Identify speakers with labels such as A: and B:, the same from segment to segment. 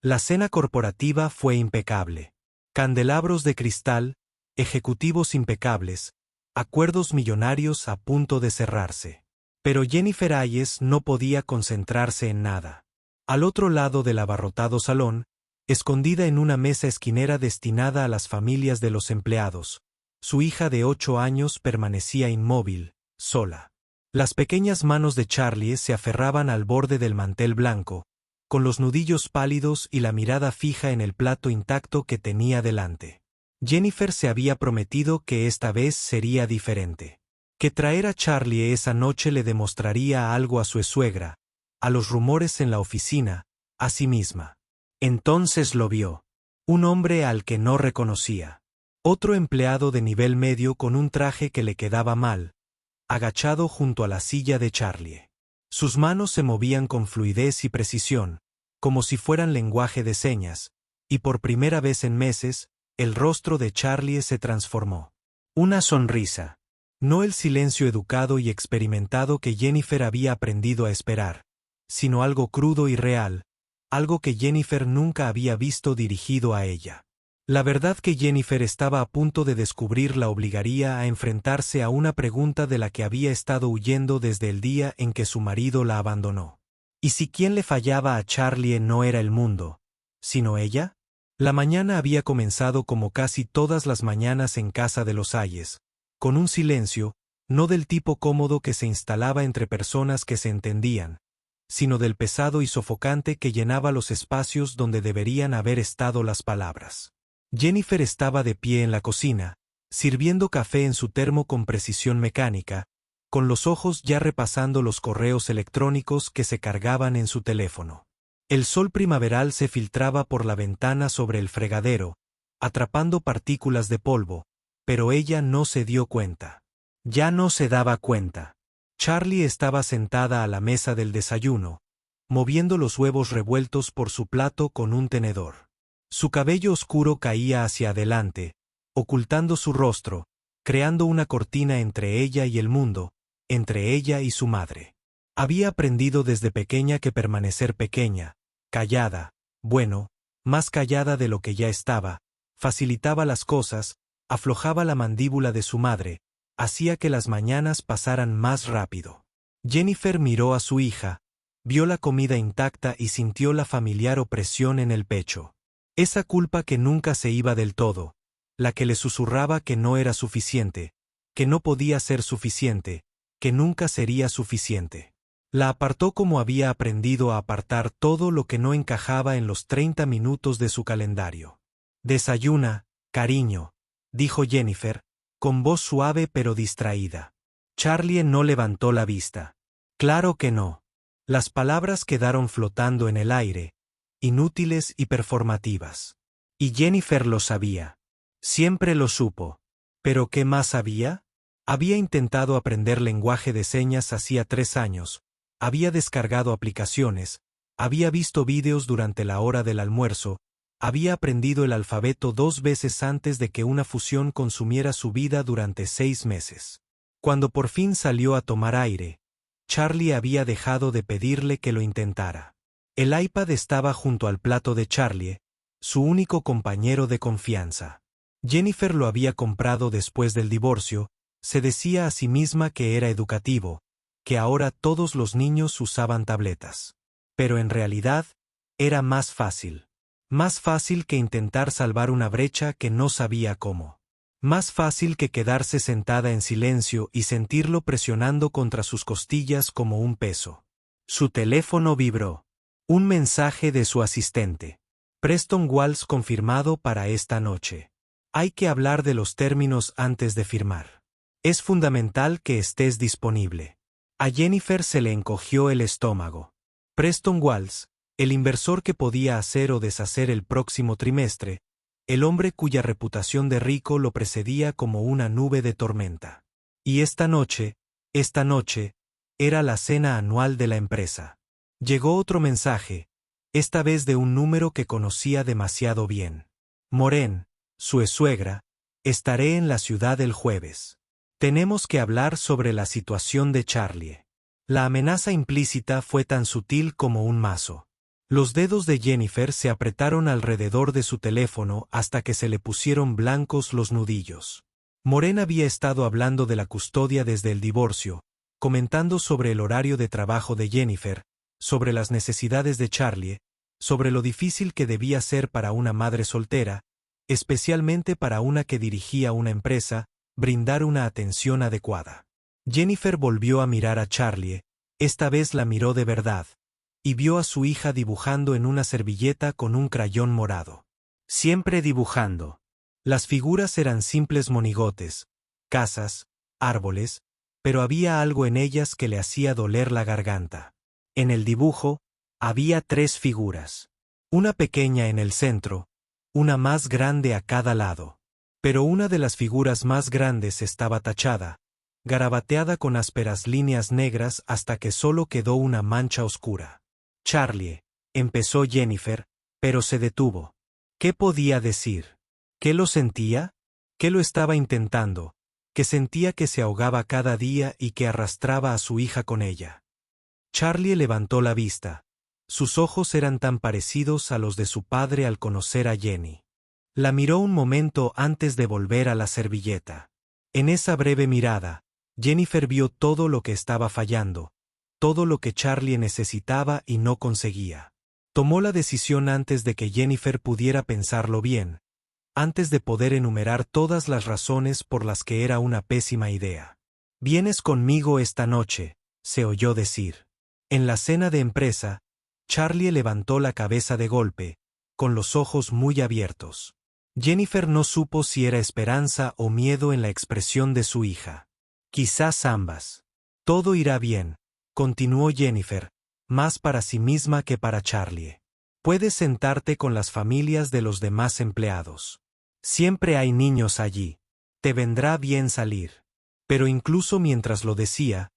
A: La cena corporativa fue impecable. Candelabros de cristal, ejecutivos impecables, acuerdos millonarios a punto de cerrarse. Pero Jennifer Hayes no podía concentrarse en nada. Al otro lado del abarrotado salón, escondida en una mesa esquinera destinada a las familias de los empleados, su hija de 8 años permanecía inmóvil, sola. Las pequeñas manos de Charlie se aferraban al borde del mantel blanco, con los nudillos pálidos y la mirada fija en el plato intacto que tenía delante. Jennifer se había prometido que esta vez sería diferente. Que traer a Charlie esa noche le demostraría algo a su suegra, a los rumores en la oficina, a sí misma. Entonces lo vio. Un hombre al que no reconocía. Otro empleado de nivel medio con un traje que le quedaba mal, agachado junto a la silla de Charlie. Sus manos se movían con fluidez y precisión, como si fueran lenguaje de señas, y por primera vez en meses, el rostro de Charlie se transformó. Una sonrisa. No el silencio educado y experimentado que Jennifer había aprendido a esperar, sino algo crudo y real, algo que Jennifer nunca había visto dirigido a ella. La verdad que Jennifer estaba a punto de descubrir la obligaría a enfrentarse a una pregunta de la que había estado huyendo desde el día en que su marido la abandonó. ¿Y si quien le fallaba a Charlie no era el mundo, sino ella? La mañana había comenzado como casi todas las mañanas en casa de los Hayes, con un silencio, no del tipo cómodo que se instalaba entre personas que se entendían, sino del pesado y sofocante que llenaba los espacios donde deberían haber estado las palabras. Jennifer estaba de pie en la cocina, sirviendo café en su termo con precisión mecánica, con los ojos ya repasando los correos electrónicos que se cargaban en su teléfono. El sol primaveral se filtraba por la ventana sobre el fregadero, atrapando partículas de polvo, pero ella no se dio cuenta. Ya no se daba cuenta. Charlie estaba sentada a la mesa del desayuno, moviendo los huevos revueltos por su plato con un tenedor. Su cabello oscuro caía hacia adelante, ocultando su rostro, creando una cortina entre ella y el mundo, entre ella y su madre. Había aprendido desde pequeña que permanecer pequeña, callada, bueno, más callada de lo que ya estaba, facilitaba las cosas, aflojaba la mandíbula de su madre, hacía que las mañanas pasaran más rápido. Jennifer miró a su hija, vio la comida intacta y sintió la familiar opresión en el pecho. Esa culpa que nunca se iba del todo, la que le susurraba que no era suficiente, que no podía ser suficiente, que nunca sería suficiente. La apartó como había aprendido a apartar todo lo que no encajaba en los 30 minutos de su calendario. «Desayuna, cariño», dijo Jennifer, con voz suave pero distraída. Charlie no levantó la vista. Claro que no. Las palabras quedaron flotando en el aire, inútiles y performativas. Y Jennifer lo sabía. Siempre lo supo. ¿Pero qué más sabía? Había intentado aprender lenguaje de señas hacía 3 años, había descargado aplicaciones, había visto vídeos durante la hora del almuerzo, había aprendido el alfabeto 2 veces antes de que una fusión consumiera su vida durante 6 meses. Cuando por fin salió a tomar aire, Charlie había dejado de pedirle que lo intentara. El iPad estaba junto al plato de Charlie, su único compañero de confianza. Jennifer lo había comprado después del divorcio, se decía a sí misma que era educativo, que ahora todos los niños usaban tabletas. Pero en realidad, era más fácil. Más fácil que intentar salvar una brecha que no sabía cómo. Más fácil que quedarse sentada en silencio y sentirlo presionando contra sus costillas como un peso. Su teléfono vibró. Un mensaje de su asistente. Preston Walls confirmado para esta noche. Hay que hablar de los términos antes de firmar. Es fundamental que estés disponible. A Jennifer se le encogió el estómago. Preston Walls, el inversor que podía hacer o deshacer el próximo trimestre, el hombre cuya reputación de rico lo precedía como una nube de tormenta. Y esta noche, era la cena anual de la empresa. Llegó otro mensaje, esta vez de un número que conocía demasiado bien. Maureen, su suegra, estaré en la ciudad el jueves. Tenemos que hablar sobre la situación de Charlie. La amenaza implícita fue tan sutil como un mazo. Los dedos de Jennifer se apretaron alrededor de su teléfono hasta que se le pusieron blancos los nudillos. Maureen había estado hablando de la custodia desde el divorcio, comentando sobre el horario de trabajo de Jennifer, sobre las necesidades de Charlie, sobre lo difícil que debía ser para una madre soltera, especialmente para una que dirigía una empresa, brindar una atención adecuada. Jennifer volvió a mirar a Charlie, esta vez la miró de verdad, y vio a su hija dibujando en una servilleta con un crayón morado. Siempre dibujando. Las figuras eran simples monigotes, casas, árboles, pero había algo en ellas que le hacía doler la garganta. En el dibujo, había 3 figuras. Una pequeña en el centro, una más grande a cada lado. Pero una de las figuras más grandes estaba tachada, garabateada con ásperas líneas negras hasta que solo quedó una mancha oscura. Charlie, empezó Jennifer, pero se detuvo. ¿Qué podía decir? ¿Qué lo sentía? ¿Qué lo estaba intentando? Que sentía que se ahogaba cada día y que arrastraba a su hija con ella. Charlie levantó la vista. Sus ojos eran tan parecidos a los de su padre al conocer a Jenny. La miró un momento antes de volver a la servilleta. En esa breve mirada, Jennifer vio todo lo que estaba fallando, todo lo que Charlie necesitaba y no conseguía. Tomó la decisión antes de que Jennifer pudiera pensarlo bien, antes de poder enumerar todas las razones por las que era una pésima idea. «Vienes conmigo esta noche», se oyó decir. En la cena de empresa, Charlie levantó la cabeza de golpe, con los ojos muy abiertos. Jennifer no supo si era esperanza o miedo en la expresión de su hija. Quizás ambas. «Todo irá bien», continuó Jennifer, más para sí misma que para Charlie. «Puedes sentarte con las familias de los demás empleados. Siempre hay niños allí. Te vendrá bien salir». Pero incluso mientras lo decía,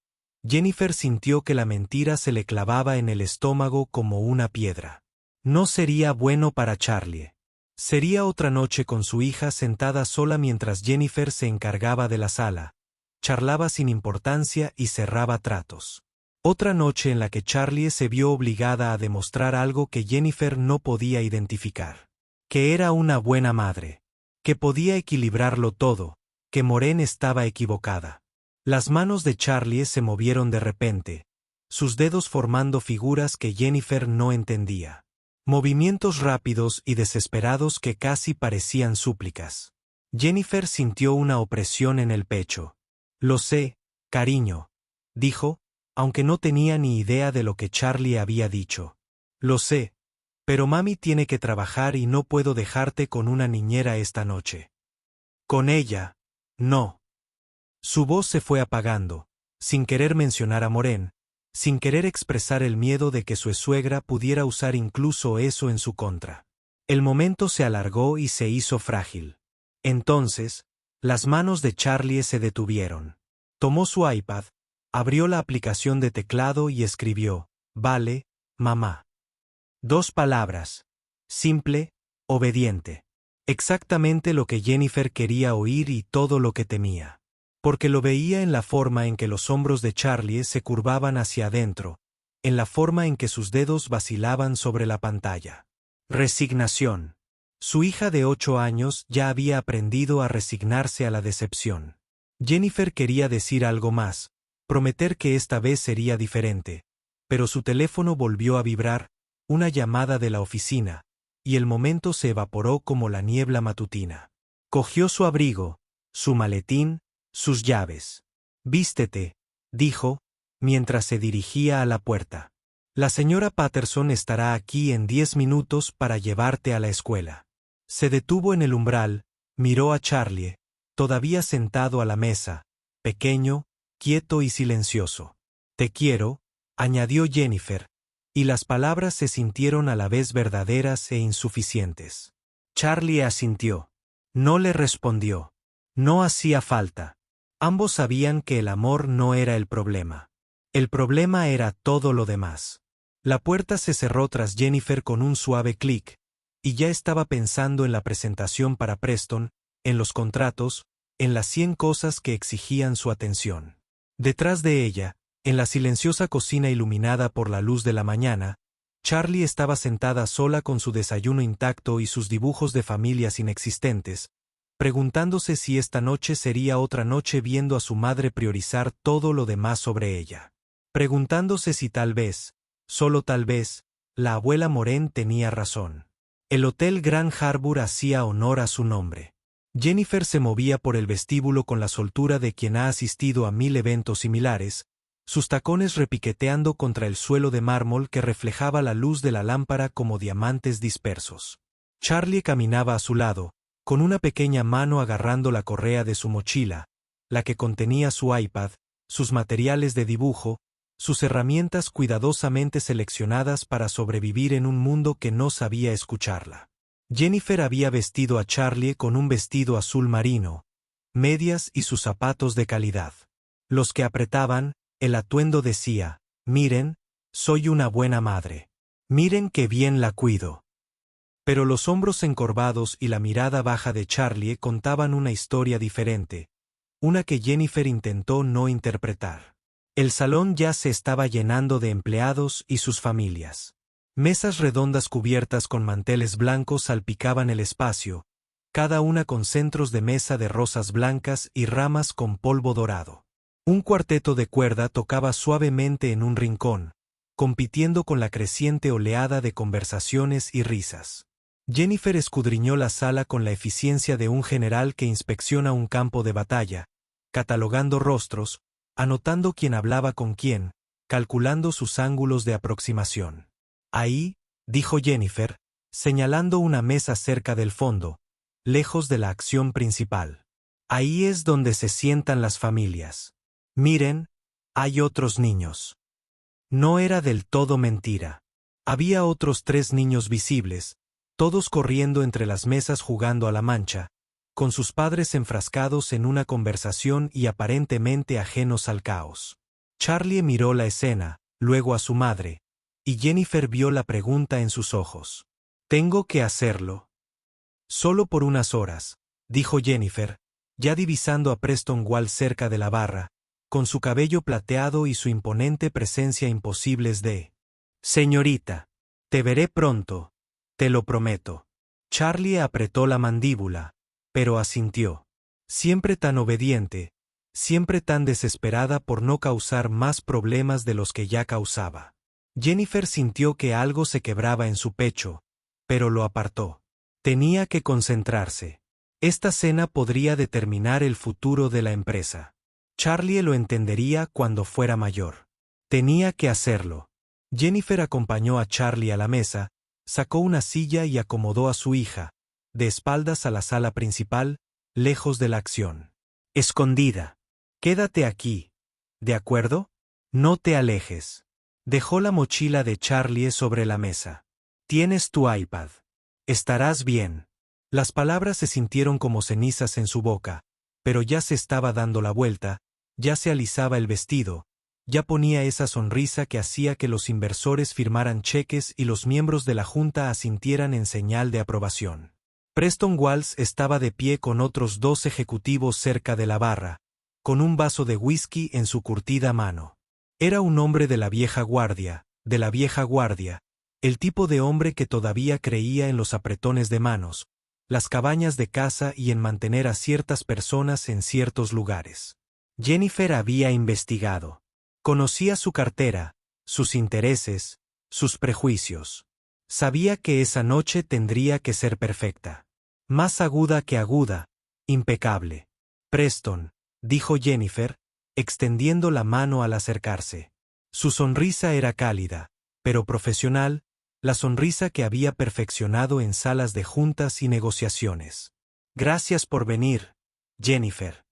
A: Jennifer sintió que la mentira se le clavaba en el estómago como una piedra. No sería bueno para Charlie. Sería otra noche con su hija sentada sola mientras Jennifer se encargaba de la sala, charlaba sin importancia y cerraba tratos. Otra noche en la que Charlie se vio obligada a demostrar algo que Jennifer no podía identificar. Que era una buena madre. Que podía equilibrarlo todo, que Maureen estaba equivocada. Las manos de Charlie se movieron de repente, sus dedos formando figuras que Jennifer no entendía. Movimientos rápidos y desesperados que casi parecían súplicas. Jennifer sintió una opresión en el pecho. «Lo sé, cariño», dijo, aunque no tenía ni idea de lo que Charlie había dicho. «Lo sé, pero mami tiene que trabajar y no puedo dejarte con una niñera esta noche». «Con ella, no». Su voz se fue apagando, sin querer mencionar a Maureen, sin querer expresar el miedo de que su suegra pudiera usar incluso eso en su contra. El momento se alargó y se hizo frágil. Entonces, las manos de Charlie se detuvieron. Tomó su iPad, abrió la aplicación de teclado y escribió, «Vale, mamá». 2 palabras. Simple, obediente. Exactamente lo que Jennifer quería oír y todo lo que temía. Porque lo veía en la forma en que los hombros de Charlie se curvaban hacia adentro, en la forma en que sus dedos vacilaban sobre la pantalla. Resignación. Su hija de 8 años ya había aprendido a resignarse a la decepción. Jennifer quería decir algo más, prometer que esta vez sería diferente, pero su teléfono volvió a vibrar, una llamada de la oficina, y el momento se evaporó como la niebla matutina. Cogió su abrigo, su maletín, sus llaves. «Vístete», dijo, mientras se dirigía a la puerta. «La señora Patterson estará aquí en 10 minutos para llevarte a la escuela». Se detuvo en el umbral, miró a Charlie, todavía sentado a la mesa, pequeño, quieto y silencioso. «Te quiero», añadió Jennifer, y las palabras se sintieron a la vez verdaderas e insuficientes. Charlie asintió. No le respondió. No hacía falta. Ambos sabían que el amor no era el problema. El problema era todo lo demás. La puerta se cerró tras Jennifer con un suave clic, y ya estaba pensando en la presentación para Preston, en los contratos, en las 100 cosas que exigían su atención. Detrás de ella, en la silenciosa cocina iluminada por la luz de la mañana, Charlie estaba sentada sola con su desayuno intacto y sus dibujos de familias inexistentes, preguntándose si esta noche sería otra noche viendo a su madre priorizar todo lo demás sobre ella. Preguntándose si tal vez, solo tal vez, la abuela Moren tenía razón. El Hotel Grand Harbour hacía honor a su nombre. Jennifer se movía por el vestíbulo con la soltura de quien ha asistido a 1000 eventos similares, sus tacones repiqueteando contra el suelo de mármol que reflejaba la luz de la lámpara como diamantes dispersos. Charlie caminaba a su lado, con una pequeña mano agarrando la correa de su mochila, la que contenía su iPad, sus materiales de dibujo, sus herramientas cuidadosamente seleccionadas para sobrevivir en un mundo que no sabía escucharla. Jennifer había vestido a Charlie con un vestido azul marino, medias y sus zapatos de calidad. Los que apretaban, el atuendo decía, «Miren, soy una buena madre. Miren qué bien la cuido». Pero los hombros encorvados y la mirada baja de Charlie contaban una historia diferente, una que Jennifer intentó no interpretar. El salón ya se estaba llenando de empleados y sus familias. Mesas redondas cubiertas con manteles blancos salpicaban el espacio, cada una con centros de mesa de rosas blancas y ramas con polvo dorado. Un cuarteto de cuerda tocaba suavemente en un rincón, compitiendo con la creciente oleada de conversaciones y risas. Jennifer escudriñó la sala con la eficiencia de un general que inspecciona un campo de batalla, catalogando rostros, anotando quién hablaba con quién, calculando sus ángulos de aproximación. «Ahí», dijo Jennifer, señalando una mesa cerca del fondo, lejos de la acción principal. «Ahí es donde se sientan las familias. Miren, hay otros niños». No era del todo mentira. Había otros 3 niños visibles, todos corriendo entre las mesas jugando a la mancha, con sus padres enfrascados en una conversación y aparentemente ajenos al caos. Charlie miró la escena, luego a su madre, y Jennifer vio la pregunta en sus ojos. «¿Tengo que hacerlo?» «Solo por unas horas», dijo Jennifer, ya divisando a Preston Wall cerca de la barra, con su cabello plateado y su imponente presencia imposibles de. «Señorita, te veré pronto, te lo prometo». Charlie apretó la mandíbula, pero asintió. Siempre tan obediente, siempre tan desesperada por no causar más problemas de los que ya causaba. Jennifer sintió que algo se quebraba en su pecho, pero lo apartó. Tenía que concentrarse. Esta cena podría determinar el futuro de la empresa. Charlie lo entendería cuando fuera mayor. Tenía que hacerlo. Jennifer acompañó a Charlie a la mesa, sacó una silla y acomodó a su hija, de espaldas a la sala principal, lejos de la acción. «Escondida. Quédate aquí. ¿De acuerdo? No te alejes». Dejó la mochila de Charlie sobre la mesa. «Tienes tu iPad. Estarás bien». Las palabras se sintieron como cenizas en su boca, pero ya se estaba dando la vuelta, ya se alisaba el vestido, ya ponía esa sonrisa que hacía que los inversores firmaran cheques y los miembros de la junta asintieran en señal de aprobación. Preston Walls estaba de pie con otros 2 ejecutivos cerca de la barra, con un vaso de whisky en su curtida mano. Era un hombre de la vieja guardia, el tipo de hombre que todavía creía en los apretones de manos, las cabañas de caza y en mantener a ciertas personas en ciertos lugares. Jennifer había investigado. Conocía su cartera, sus intereses, sus prejuicios. Sabía que esa noche tendría que ser perfecta. Más aguda que aguda, impecable. «Preston», dijo Jennifer, extendiendo la mano al acercarse. Su sonrisa era cálida, pero profesional, la sonrisa que había perfeccionado en salas de juntas y negociaciones. «Gracias por venir, Jennifer».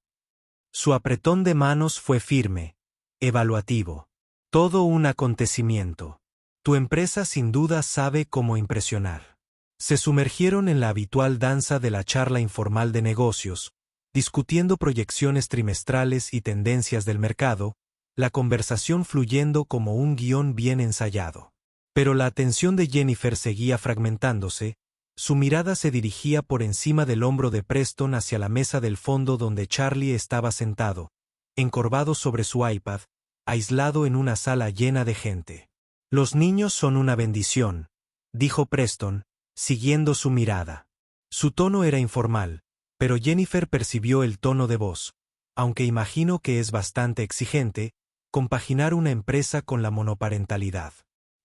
A: Su apretón de manos fue firme, evaluativo. «Todo un acontecimiento. Tu empresa sin duda sabe cómo impresionar». Se sumergieron en la habitual danza de la charla informal de negocios, discutiendo proyecciones trimestrales y tendencias del mercado, la conversación fluyendo como un guión bien ensayado. Pero la atención de Jennifer seguía fragmentándose, su mirada se dirigía por encima del hombro de Preston hacia la mesa del fondo donde Charlie estaba sentado, encorvado sobre su iPad, aislado en una sala llena de gente. Los niños son una bendición, dijo Preston, siguiendo su mirada. Su tono era informal, pero Jennifer percibió el tono de voz. Aunque imagino que es bastante exigente, compaginar una empresa con la monoparentalidad.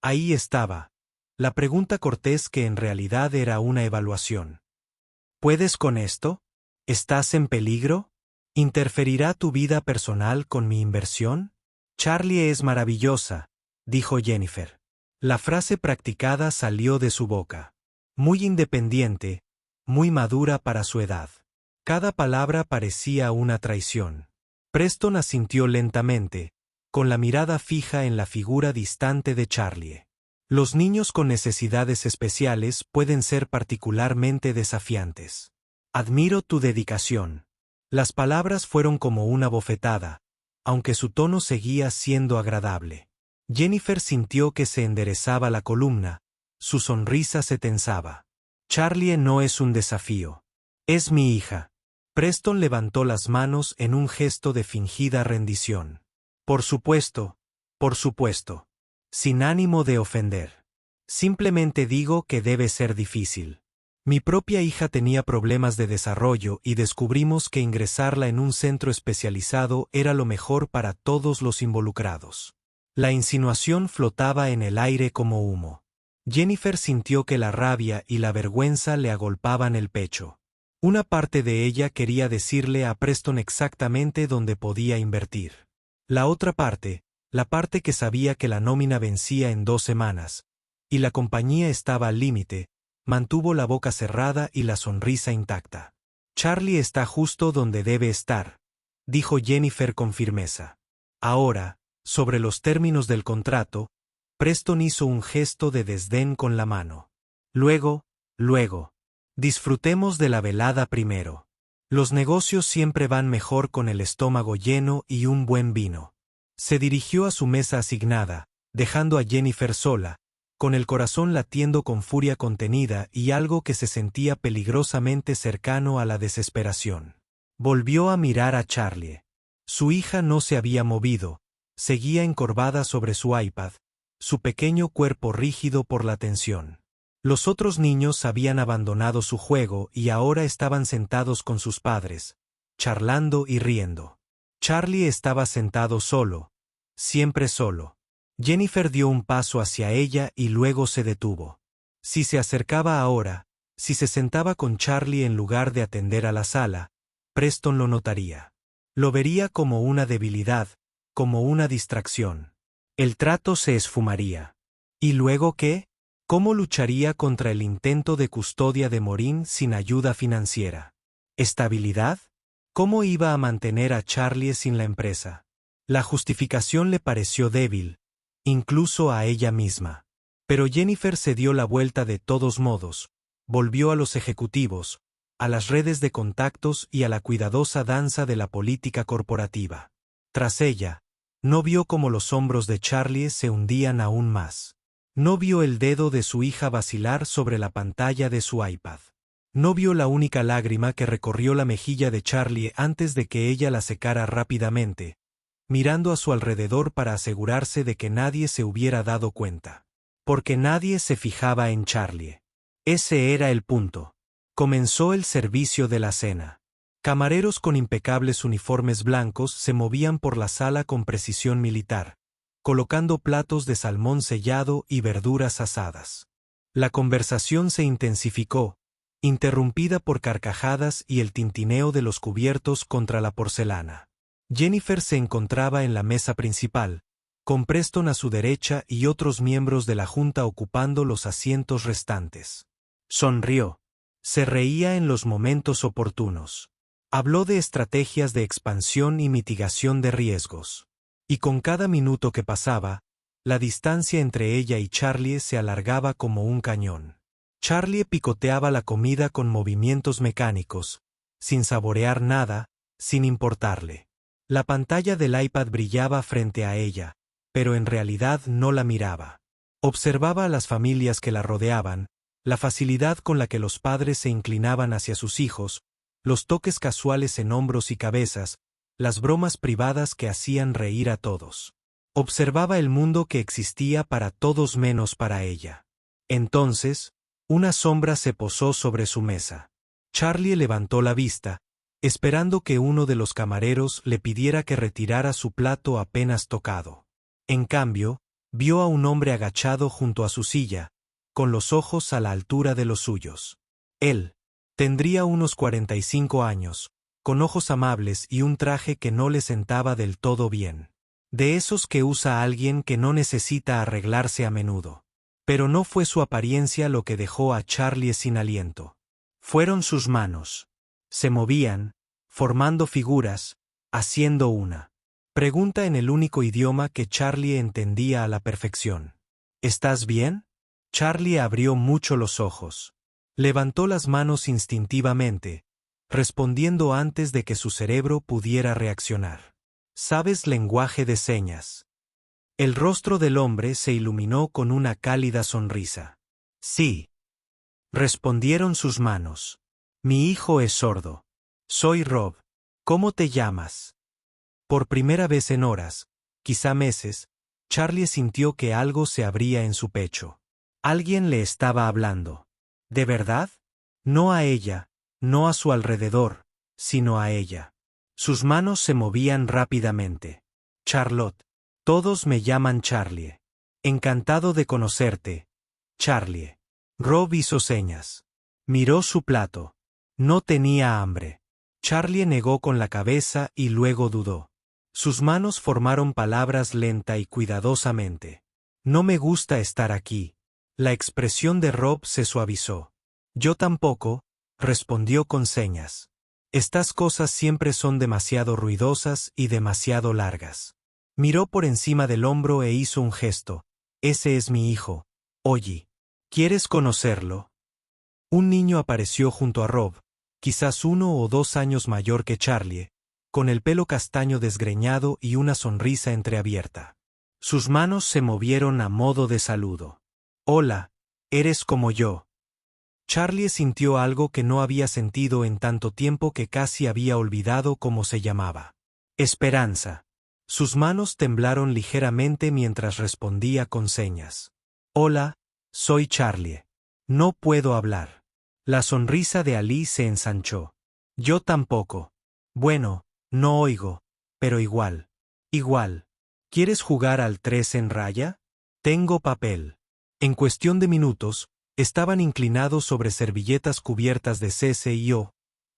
A: Ahí estaba. La pregunta cortés que en realidad era una evaluación. ¿Puedes con esto? ¿Estás en peligro? ¿Interferirá tu vida personal con mi inversión? Charlie es maravillosa, dijo Jennifer. La frase practicada salió de su boca. Muy independiente, muy madura para su edad. Cada palabra parecía una traición. Preston asintió lentamente, con la mirada fija en la figura distante de Charlie. Los niños con necesidades especiales pueden ser particularmente desafiantes. Admiro tu dedicación. Las palabras fueron como una bofetada, aunque su tono seguía siendo agradable. Jennifer sintió que se enderezaba la columna, su sonrisa se tensaba. Charlie no es un desafío. Es mi hija. Preston levantó las manos en un gesto de fingida rendición. Por supuesto, sin ánimo de ofender. Simplemente digo que debe ser difícil. Mi propia hija tenía problemas de desarrollo y descubrimos que ingresarla en un centro especializado era lo mejor para todos los involucrados. La insinuación flotaba en el aire como humo. Jennifer sintió que la rabia y la vergüenza le agolpaban el pecho. Una parte de ella quería decirle a Preston exactamente dónde podía invertir. La otra parte, la parte que sabía que la nómina vencía en 2 semanas, y la compañía estaba al límite, mantuvo la boca cerrada y la sonrisa intacta. Charlie está justo donde debe estar, dijo Jennifer con firmeza. Ahora, sobre los términos del contrato, Preston hizo un gesto de desdén con la mano. Luego, disfrutemos de la velada primero. Los negocios siempre van mejor con el estómago lleno y un buen vino. Se dirigió a su mesa asignada, dejando a Jennifer sola, con el corazón latiendo con furia contenida y algo que se sentía peligrosamente cercano a la desesperación. Volvió a mirar a Charlie. Su hija no se había movido, seguía encorvada sobre su iPad, su pequeño cuerpo rígido por la tensión. Los otros niños habían abandonado su juego y ahora estaban sentados con sus padres, charlando y riendo. Charlie estaba sentado solo, siempre solo. Jennifer dio un paso hacia ella y luego se detuvo. Si se acercaba ahora, si se sentaba con Charlie en lugar de atender a la sala, Preston lo notaría. Lo vería como una debilidad, como una distracción. El trato se esfumaría. ¿Y luego qué? ¿Cómo lucharía contra el intento de custodia de Maureen sin ayuda financiera? ¿Estabilidad? ¿Cómo iba a mantener a Charlie sin la empresa? La justificación le pareció débil, incluso a ella misma. Pero Jennifer se dio la vuelta de todos modos, volvió a los ejecutivos, a las redes de contactos y a la cuidadosa danza de la política corporativa. Tras ella, no vio cómo los hombros de Charlie se hundían aún más. No vio el dedo de su hija vacilar sobre la pantalla de su iPad. No vio la única lágrima que recorrió la mejilla de Charlie antes de que ella la secara rápidamente, mirando a su alrededor para asegurarse de que nadie se hubiera dado cuenta. Porque nadie se fijaba en Charlie. Ese era el punto. Comenzó el servicio de la cena. Camareros con impecables uniformes blancos se movían por la sala con precisión militar, colocando platos de salmón sellado y verduras asadas. La conversación se intensificó, interrumpida por carcajadas y el tintineo de los cubiertos contra la porcelana. Jennifer se encontraba en la mesa principal, con Preston a su derecha y otros miembros de la junta ocupando los asientos restantes. Sonrió. Se reía en los momentos oportunos. Habló de estrategias de expansión y mitigación de riesgos. Y con cada minuto que pasaba, la distancia entre ella y Charlie se alargaba como un cañón. Charlie picoteaba la comida con movimientos mecánicos, sin saborear nada, sin importarle. La pantalla del iPad brillaba frente a ella, pero en realidad no la miraba. Observaba a las familias que la rodeaban, la facilidad con la que los padres se inclinaban hacia sus hijos, los toques casuales en hombros y cabezas, las bromas privadas que hacían reír a todos. Observaba el mundo que existía para todos menos para ella. Entonces, una sombra se posó sobre su mesa. Charlie levantó la vista, esperando que uno de los camareros le pidiera que retirara su plato apenas tocado. En cambio, vio a un hombre agachado junto a su silla, con los ojos a la altura de los suyos. Él tendría unos 45 años, con ojos amables y un traje que no le sentaba del todo bien. De esos que usa alguien que no necesita arreglarse a menudo. Pero no fue su apariencia lo que dejó a Charlie sin aliento. Fueron sus manos. Se movían, formando figuras, haciendo una pregunta en el único idioma que Charlie entendía a la perfección. ¿Estás bien? Charlie abrió mucho los ojos. Levantó las manos instintivamente, respondiendo antes de que su cerebro pudiera reaccionar. ¿Sabes lenguaje de señas? El rostro del hombre se iluminó con una cálida sonrisa. Sí. Respondieron sus manos. Mi hijo es sordo. Soy Rob. ¿Cómo te llamas? Por primera vez en horas, quizá meses, Charlie sintió que algo se abría en su pecho. Alguien le estaba hablando. ¿De verdad? No a ella, no a su alrededor, sino a ella. Sus manos se movían rápidamente. Charlotte. Todos me llaman Charlie. Encantado de conocerte, Charlie. Rob hizo señas. Miró su plato. No tenía hambre. Charlie negó con la cabeza y luego dudó. Sus manos formaron palabras lenta y cuidadosamente. No me gusta estar aquí. La expresión de Rob se suavizó. Yo tampoco, respondió con señas. Estas cosas siempre son demasiado ruidosas y demasiado largas. Miró por encima del hombro e hizo un gesto. Ese es mi hijo, Ollie. ¿Quieres conocerlo? Un niño apareció junto a Rob, quizás 1 o 2 años mayor que Charlie, con el pelo castaño desgreñado y una sonrisa entreabierta. Sus manos se movieron a modo de saludo. Hola, eres como yo. Charlie sintió algo que no había sentido en tanto tiempo que casi había olvidado cómo se llamaba. Esperanza. Sus manos temblaron ligeramente mientras respondía con señas. Hola, soy Charlie. No puedo hablar. La sonrisa de Ali se ensanchó. Yo tampoco. Bueno, no oigo, pero igual. Igual. ¿Quieres jugar al 3 en raya? Tengo papel. En cuestión de minutos, estaban inclinados sobre servilletas cubiertas de C.C.I.O.,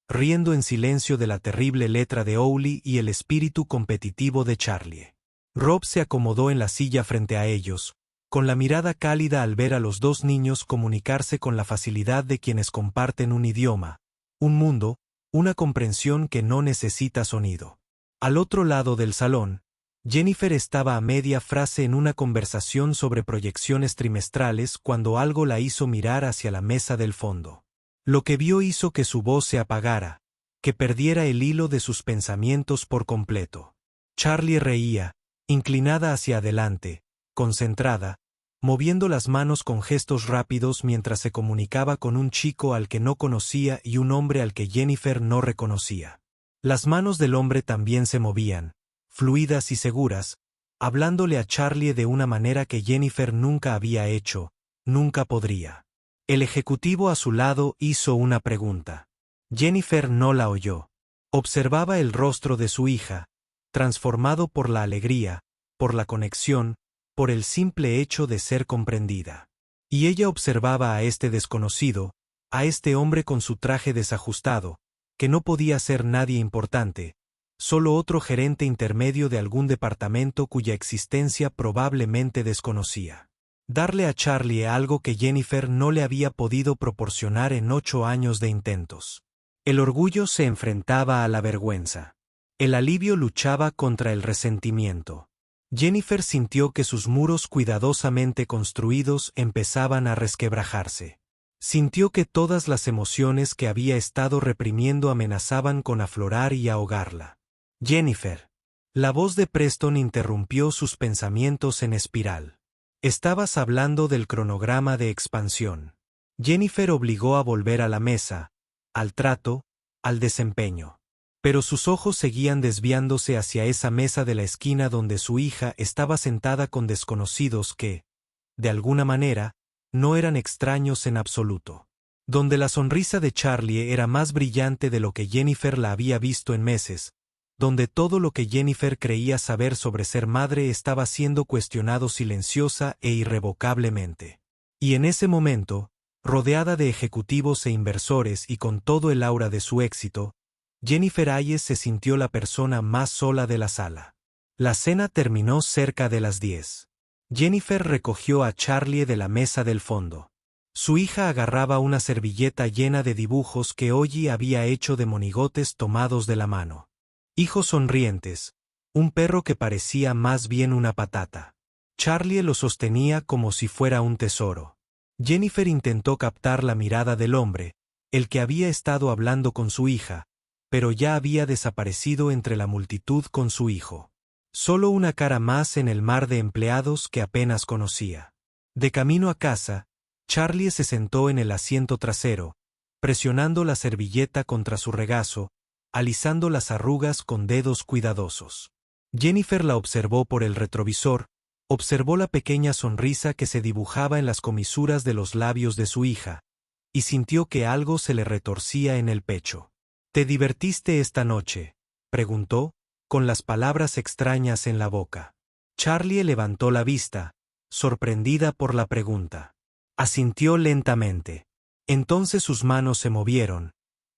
A: riendo en silencio de la terrible letra de Ollie y el espíritu competitivo de Charlie. Rob se acomodó en la silla frente a ellos, con la mirada cálida al ver a los dos niños comunicarse con la facilidad de quienes comparten un idioma, un mundo, una comprensión que no necesita sonido. Al otro lado del salón, Jennifer estaba a media frase en una conversación sobre proyecciones trimestrales cuando algo la hizo mirar hacia la mesa del fondo. Lo que vio hizo que su voz se apagara, que perdiera el hilo de sus pensamientos por completo. Charlie reía, inclinada hacia adelante, concentrada, moviendo las manos con gestos rápidos mientras se comunicaba con un chico al que no conocía y un hombre al que Jennifer no reconocía. Las manos del hombre también se movían, fluidas y seguras, hablándole a Charlie de una manera que Jennifer nunca había hecho, nunca podría. El ejecutivo a su lado hizo una pregunta. Jennifer no la oyó. Observaba el rostro de su hija, transformado por la alegría, por la conexión, por el simple hecho de ser comprendida. Y ella observaba a este desconocido, a este hombre con su traje desajustado, que no podía ser nadie importante, solo otro gerente intermedio de algún departamento cuya existencia probablemente desconocía. Darle a Charlie algo que Jennifer no le había podido proporcionar en 8 años de intentos. El orgullo se enfrentaba a la vergüenza. El alivio luchaba contra el resentimiento. Jennifer sintió que sus muros cuidadosamente construidos empezaban a resquebrajarse. Sintió que todas las emociones que había estado reprimiendo amenazaban con aflorar y ahogarla. Jennifer. La voz de Preston interrumpió sus pensamientos en espiral. Estabas hablando del cronograma de expansión. Jennifer obligó a volver a la mesa, al trato, al desempeño. Pero sus ojos seguían desviándose hacia esa mesa de la esquina donde su hija estaba sentada con desconocidos que, de alguna manera, no eran extraños en absoluto. Donde la sonrisa de Charlie era más brillante de lo que Jennifer la había visto en meses, donde todo lo que Jennifer creía saber sobre ser madre estaba siendo cuestionado silenciosa e irrevocablemente. Y en ese momento, rodeada de ejecutivos e inversores y con todo el aura de su éxito, Jennifer Hayes se sintió la persona más sola de la sala. La cena terminó cerca de las 10. Jennifer recogió a Charlie de la mesa del fondo. Su hija agarraba una servilleta llena de dibujos que Ollie había hecho de monigotes tomados de la mano. Hijos sonrientes, un perro que parecía más bien una patata. Charlie lo sostenía como si fuera un tesoro. Jennifer intentó captar la mirada del hombre, el que había estado hablando con su hija, pero ya había desaparecido entre la multitud con su hijo. Solo una cara más en el mar de empleados que apenas conocía. De camino a casa, Charlie se sentó en el asiento trasero, presionando la servilleta contra su regazo, alisando las arrugas con dedos cuidadosos. Jennifer la observó por el retrovisor, observó la pequeña sonrisa que se dibujaba en las comisuras de los labios de su hija, y sintió que algo se le retorcía en el pecho. ¿Te divertiste esta noche?, preguntó, con las palabras extrañas en la boca. Charlie levantó la vista, sorprendida por la pregunta. Asintió lentamente. Entonces sus manos se movieron,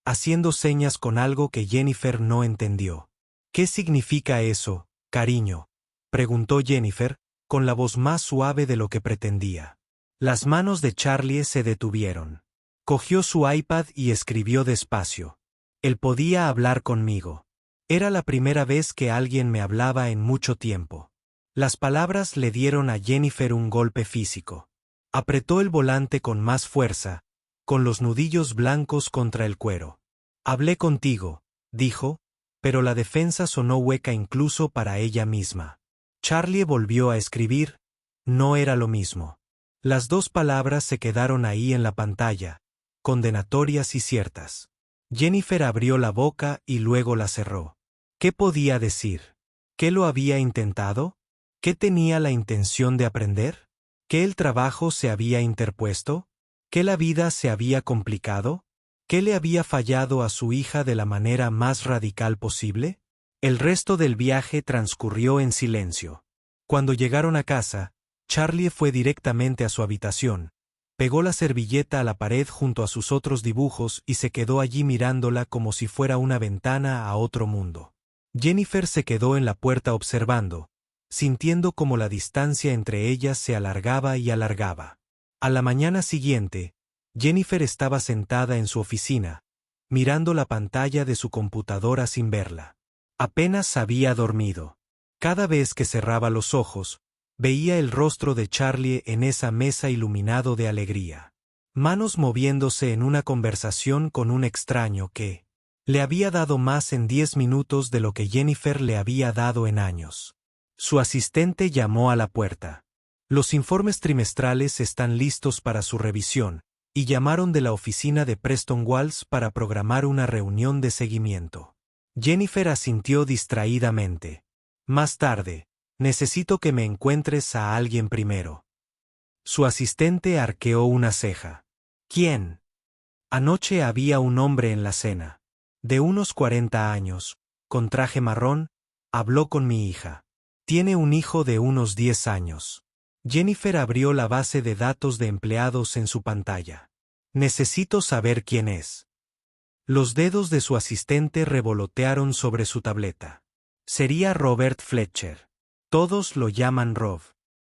A: haciendo señas con algo que Jennifer no entendió. ¿Qué significa eso, cariño?, preguntó Jennifer, con la voz más suave de lo que pretendía. Las manos de Charlie se detuvieron. Cogió su iPad y escribió despacio. Él podía hablar conmigo. Era la primera vez que alguien me hablaba en mucho tiempo. Las palabras le dieron a Jennifer un golpe físico. Apretó el volante con más fuerza, con los nudillos blancos contra el cuero. Hablé contigo, dijo, pero la defensa sonó hueca incluso para ella misma. Charlie volvió a escribir. No era lo mismo. Las dos palabras se quedaron ahí en la pantalla, condenatorias y ciertas. Jennifer abrió la boca y luego la cerró. ¿Qué podía decir? ¿Qué lo había intentado? ¿Qué tenía la intención de aprender? ¿Que el trabajo se había interpuesto? ¿Que la vida se había complicado? ¿Qué le había fallado a su hija de la manera más radical posible? El resto del viaje transcurrió en silencio. Cuando llegaron a casa, Charlie fue directamente a su habitación, pegó la servilleta a la pared junto a sus otros dibujos y se quedó allí mirándola como si fuera una ventana a otro mundo. Jennifer se quedó en la puerta observando, sintiendo como la distancia entre ellas se alargaba y alargaba. A la mañana siguiente, Jennifer estaba sentada en su oficina, mirando la pantalla de su computadora sin verla. Apenas había dormido. Cada vez que cerraba los ojos, veía el rostro de Charlie en esa mesa iluminado de alegría. Manos moviéndose en una conversación con un extraño que le había dado más en 10 minutos de lo que Jennifer le había dado en años. Su asistente llamó a la puerta. Los informes trimestrales están listos para su revisión, y llamaron de la oficina de Preston Walls para programar una reunión de seguimiento. Jennifer asintió distraídamente. Más tarde, necesito que me encuentres a alguien primero. Su asistente arqueó una ceja. ¿Quién? Anoche había un hombre en la cena. De unos 40 años, con traje marrón, habló con mi hija. Tiene un hijo de unos 10 años. Jennifer abrió la base de datos de empleados en su pantalla. Necesito saber quién es. Los dedos de su asistente revolotearon sobre su tableta. Sería Robert Fletcher. Todos lo llaman Rob.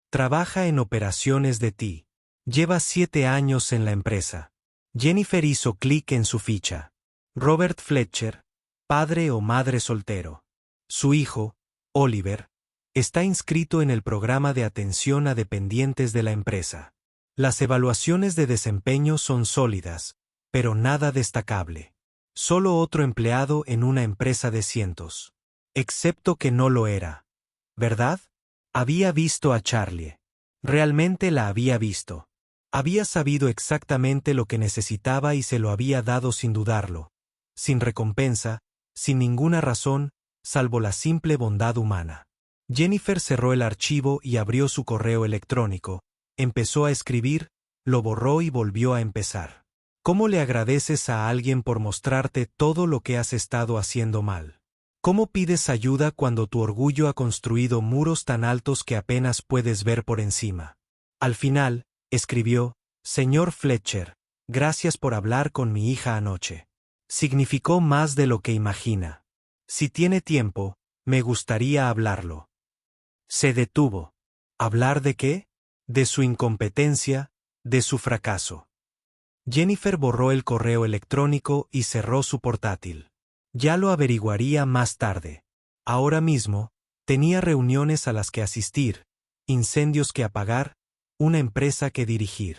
A: Trabaja en operaciones de TI. Lleva 7 años en la empresa. Jennifer hizo clic en su ficha. Robert Fletcher, padre o madre soltero. Su hijo, Oliver, está inscrito en el programa de atención a dependientes de la empresa. Las evaluaciones de desempeño son sólidas, pero nada destacable. Solo otro empleado en una empresa de cientos. Excepto que no lo era. ¿Verdad? Había visto a Charlie. Realmente la había visto. Había sabido exactamente lo que necesitaba y se lo había dado sin dudarlo. Sin recompensa, sin ninguna razón, salvo la simple bondad humana. Jennifer cerró el archivo y abrió su correo electrónico, empezó a escribir, lo borró y volvió a empezar. ¿Cómo le agradeces a alguien por mostrarte todo lo que has estado haciendo mal? ¿Cómo pides ayuda cuando tu orgullo ha construido muros tan altos que apenas puedes ver por encima? Al final, escribió, Señor Fletcher, gracias por hablar con mi hija anoche. Significó más de lo que imagina. Si tiene tiempo, me gustaría hablarlo. Se detuvo. ¿Hablar de qué? De su incompetencia, de su fracaso. Jennifer borró el correo electrónico y cerró su portátil. Ya lo averiguaría más tarde. Ahora mismo, tenía reuniones a las que asistir, incendios que apagar, una empresa que dirigir.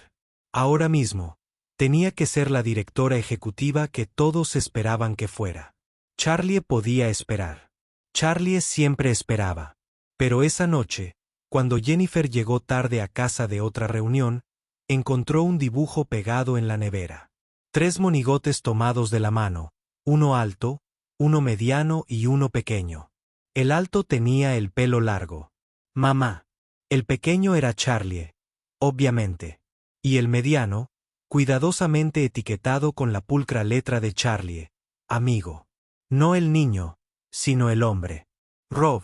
A: Ahora mismo, tenía que ser la directora ejecutiva que todos esperaban que fuera. Charlie podía esperar. Charlie siempre esperaba. Pero esa noche, cuando Jennifer llegó tarde a casa de otra reunión, encontró un dibujo pegado en la nevera. 3 monigotes tomados de la mano, uno alto, uno mediano y uno pequeño. El alto tenía el pelo largo. Mamá. El pequeño era Charlie, obviamente. Y el mediano, cuidadosamente etiquetado con la pulcra letra de Charlie, amigo. No el niño, sino el hombre. Rob.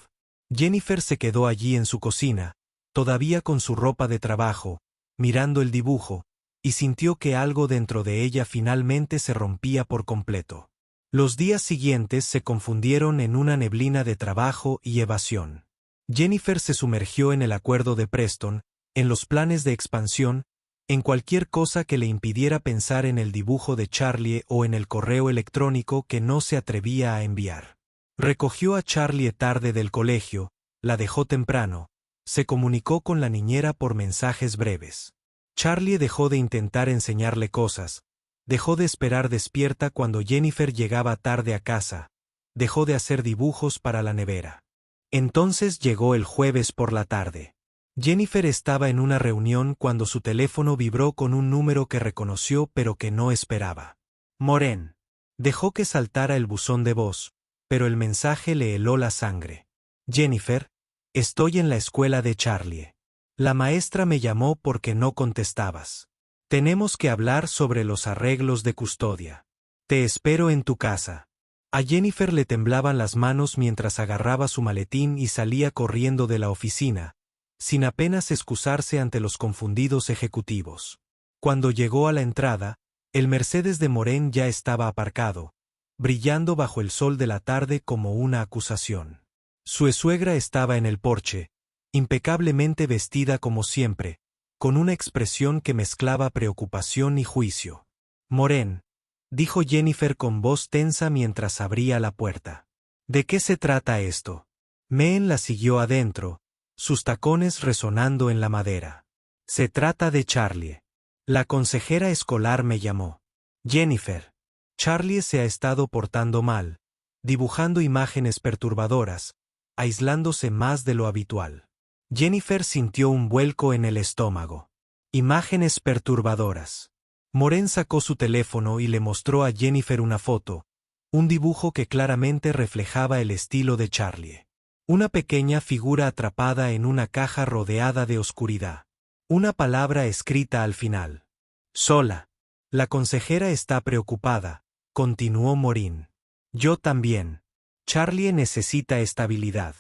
A: Jennifer se quedó allí en su cocina, todavía con su ropa de trabajo, mirando el dibujo, y sintió que algo dentro de ella finalmente se rompía por completo. Los días siguientes se confundieron en una neblina de trabajo y evasión. Jennifer se sumergió en el acuerdo de Preston, en los planes de expansión, en cualquier cosa que le impidiera pensar en el dibujo de Charlie o en el correo electrónico que no se atrevía a enviar. Recogió a Charlie tarde del colegio, la dejó temprano, se comunicó con la niñera por mensajes breves. Charlie dejó de intentar enseñarle cosas, dejó de esperar despierta cuando Jennifer llegaba tarde a casa, dejó de hacer dibujos para la nevera. Entonces llegó el jueves por la tarde. Jennifer estaba en una reunión cuando su teléfono vibró con un número que reconoció pero que no esperaba. Moren. Dejó que saltara el buzón de voz, pero el mensaje le heló la sangre. Jennifer, estoy en la escuela de Charlie. La maestra me llamó porque no contestabas. Tenemos que hablar sobre los arreglos de custodia. Te espero en tu casa. A Jennifer le temblaban las manos mientras agarraba su maletín y salía corriendo de la oficina, sin apenas excusarse ante los confundidos ejecutivos. Cuando llegó a la entrada, el Mercedes de Moren ya estaba aparcado, brillando bajo el sol de la tarde como una acusación. Su suegra estaba en el porche, impecablemente vestida como siempre, con una expresión que mezclaba preocupación y juicio. Moren, dijo Jennifer con voz tensa mientras abría la puerta. ¿De qué se trata esto? Meen la siguió adentro, sus tacones resonando en la madera. Se trata de Charlie. La consejera escolar me llamó. Jennifer. Charlie se ha estado portando mal, dibujando imágenes perturbadoras, aislándose más de lo habitual. Jennifer sintió un vuelco en el estómago. Imágenes perturbadoras. Moren sacó su teléfono y le mostró a Jennifer una foto, un dibujo que claramente reflejaba el estilo de Charlie. Una pequeña figura atrapada en una caja rodeada de oscuridad. Una palabra escrita al final. Sola. La consejera está preocupada, continuó Morin. Yo también. Charlie necesita estabilidad.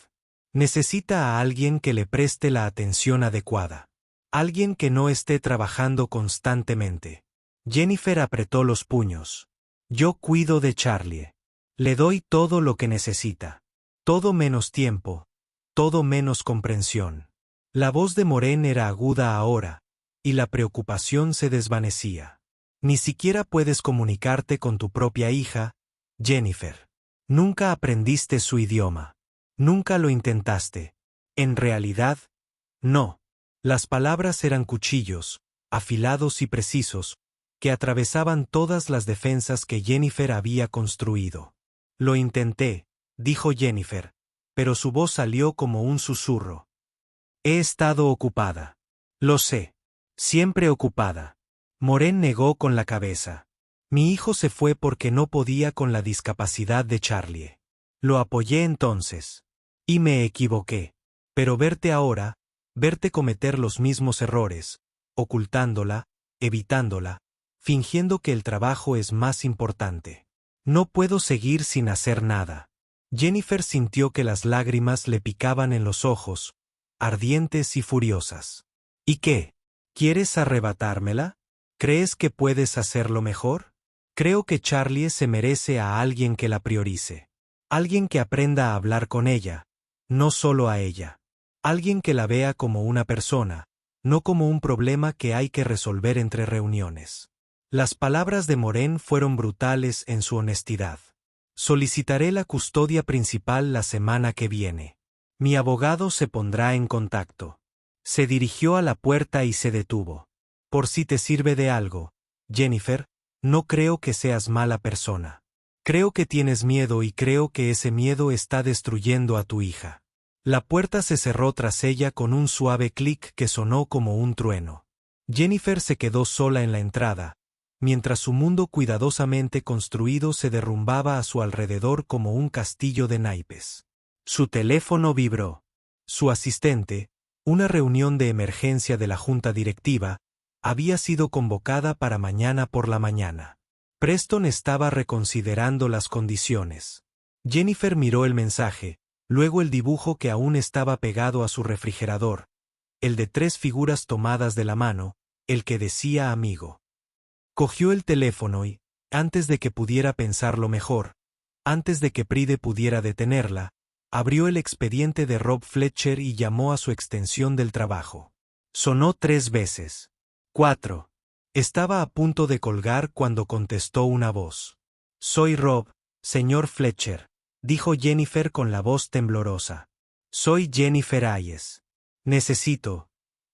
A: Necesita a alguien que le preste la atención adecuada. Alguien que no esté trabajando constantemente. Jennifer apretó los puños. Yo cuido de Charlie. Le doy todo lo que necesita. Todo menos tiempo. Todo menos comprensión. La voz de Moren era aguda ahora, y la preocupación se desvanecía. Ni siquiera puedes comunicarte con tu propia hija, Jennifer. Nunca aprendiste su idioma. Nunca lo intentaste. En realidad, no. Las palabras eran cuchillos, afilados y precisos, que atravesaban todas las defensas que Jennifer había construido. Lo intenté, dijo Jennifer, pero su voz salió como un susurro. He estado ocupada. Lo sé. Siempre ocupada. Moren negó con la cabeza. Mi hijo se fue porque no podía con la discapacidad de Charlie. Lo apoyé entonces. Y me equivoqué. Pero verte ahora, verte cometer los mismos errores, ocultándola, evitándola, fingiendo que el trabajo es más importante. No puedo seguir sin hacer nada. Jennifer sintió que las lágrimas le picaban en los ojos, ardientes y furiosas. ¿Y qué? ¿Quieres arrebatármela? ¿Crees que puedes hacerlo mejor? Creo que Charlie se merece a alguien que la priorice. Alguien que aprenda a hablar con ella, no solo a ella. Alguien que la vea como una persona, no como un problema que hay que resolver entre reuniones. Las palabras de Moren fueron brutales en su honestidad. Solicitaré la custodia principal la semana que viene. Mi abogado se pondrá en contacto. Se dirigió a la puerta y se detuvo. Por si te sirve de algo, Jennifer, no creo que seas mala persona. Creo que tienes miedo y creo que ese miedo está destruyendo a tu hija. La puerta se cerró tras ella con un suave clic que sonó como un trueno. Jennifer se quedó sola en la entrada, mientras su mundo cuidadosamente construido se derrumbaba a su alrededor como un castillo de naipes. Su teléfono vibró. Su asistente, una reunión de emergencia de la junta directiva, había sido convocada para mañana por la mañana. Preston estaba reconsiderando las condiciones. Jennifer miró el mensaje, luego el dibujo que aún estaba pegado a su refrigerador, el de 3 figuras tomadas de la mano, el que decía amigo. Cogió el teléfono y, antes de que pudiera pensarlo mejor, antes de que Pride pudiera detenerla, abrió el expediente de Rob Fletcher y llamó a su extensión del trabajo. Sonó 3 veces. 4. Estaba a punto de colgar cuando contestó una voz. Soy Rob, señor Fletcher, dijo Jennifer con la voz temblorosa. Soy Jennifer Hayes. Necesito.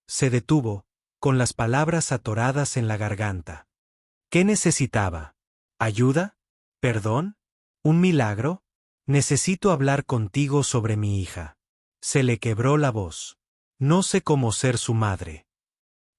A: Se detuvo, con las palabras atoradas en la garganta. ¿Qué necesitaba? ¿Ayuda? ¿Perdón? ¿Un milagro? Necesito hablar contigo sobre mi hija. Se le quebró la voz. No sé cómo ser su madre.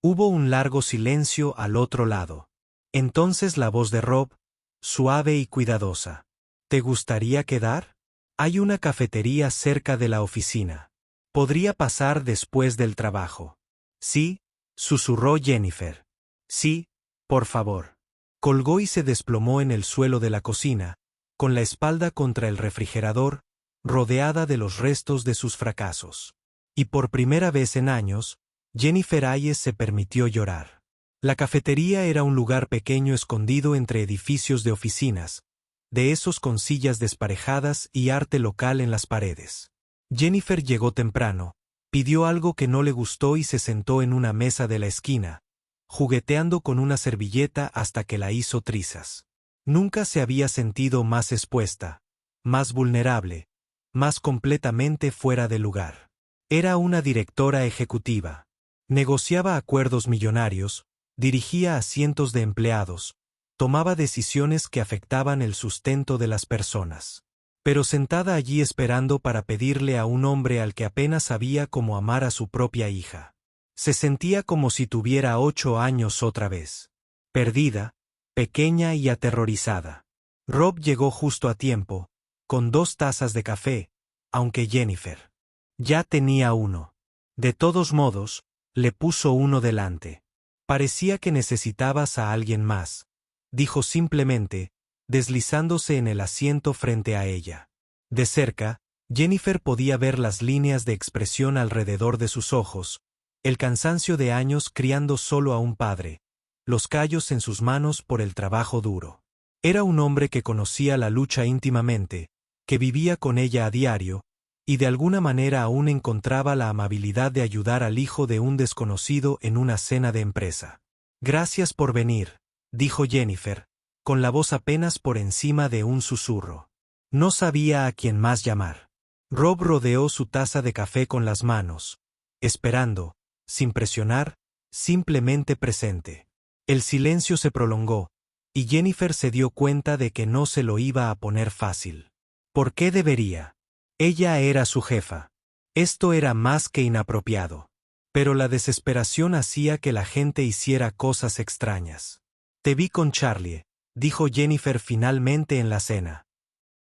A: Hubo un largo silencio al otro lado. Entonces la voz de Rob, suave y cuidadosa. ¿Te gustaría quedar? Hay una cafetería cerca de la oficina. Podría pasar después del trabajo. Sí, susurró Jennifer. Sí, por favor. Colgó y se desplomó en el suelo de la cocina, con la espalda contra el refrigerador, rodeada de los restos de sus fracasos. Y por primera vez en años, Jennifer Hayes se permitió llorar. La cafetería era un lugar pequeño escondido entre edificios de oficinas, de esos con sillas desparejadas y arte local en las paredes. Jennifer llegó temprano, pidió algo que no le gustó y se sentó en una mesa de la esquina, jugueteando con una servilleta hasta que la hizo trizas. Nunca se había sentido más expuesta, más vulnerable, más completamente fuera de lugar. Era una directora ejecutiva. Negociaba acuerdos millonarios, dirigía a cientos de empleados, tomaba decisiones que afectaban el sustento de las personas. Pero sentada allí esperando para pedirle a un hombre al que apenas sabía cómo amar a su propia hija. Se sentía como si tuviera 8 años otra vez. Perdida, pequeña y aterrorizada. Rob llegó justo a tiempo, con 2 tazas de café, aunque Jennifer ya tenía uno. De todos modos, le puso uno delante. Parecía que necesitabas a alguien más, dijo simplemente, deslizándose en el asiento frente a ella. De cerca, Jennifer podía ver las líneas de expresión alrededor de sus ojos, el cansancio de años criando solo a un padre, los callos en sus manos por el trabajo duro. Era un hombre que conocía la lucha íntimamente, que vivía con ella a diario, y de alguna manera aún encontraba la amabilidad de ayudar al hijo de un desconocido en una cena de empresa. Gracias por venir, dijo Jennifer, con la voz apenas por encima de un susurro. No sabía a quién más llamar. Rob rodeó su taza de café con las manos, esperando, sin presionar, simplemente presente. El silencio se prolongó, y Jennifer se dio cuenta de que no se lo iba a poner fácil. ¿Por qué debería? Ella era su jefa. Esto era más que inapropiado. Pero la desesperación hacía que la gente hiciera cosas extrañas. Te vi con Charlie, dijo Jennifer finalmente en la cena.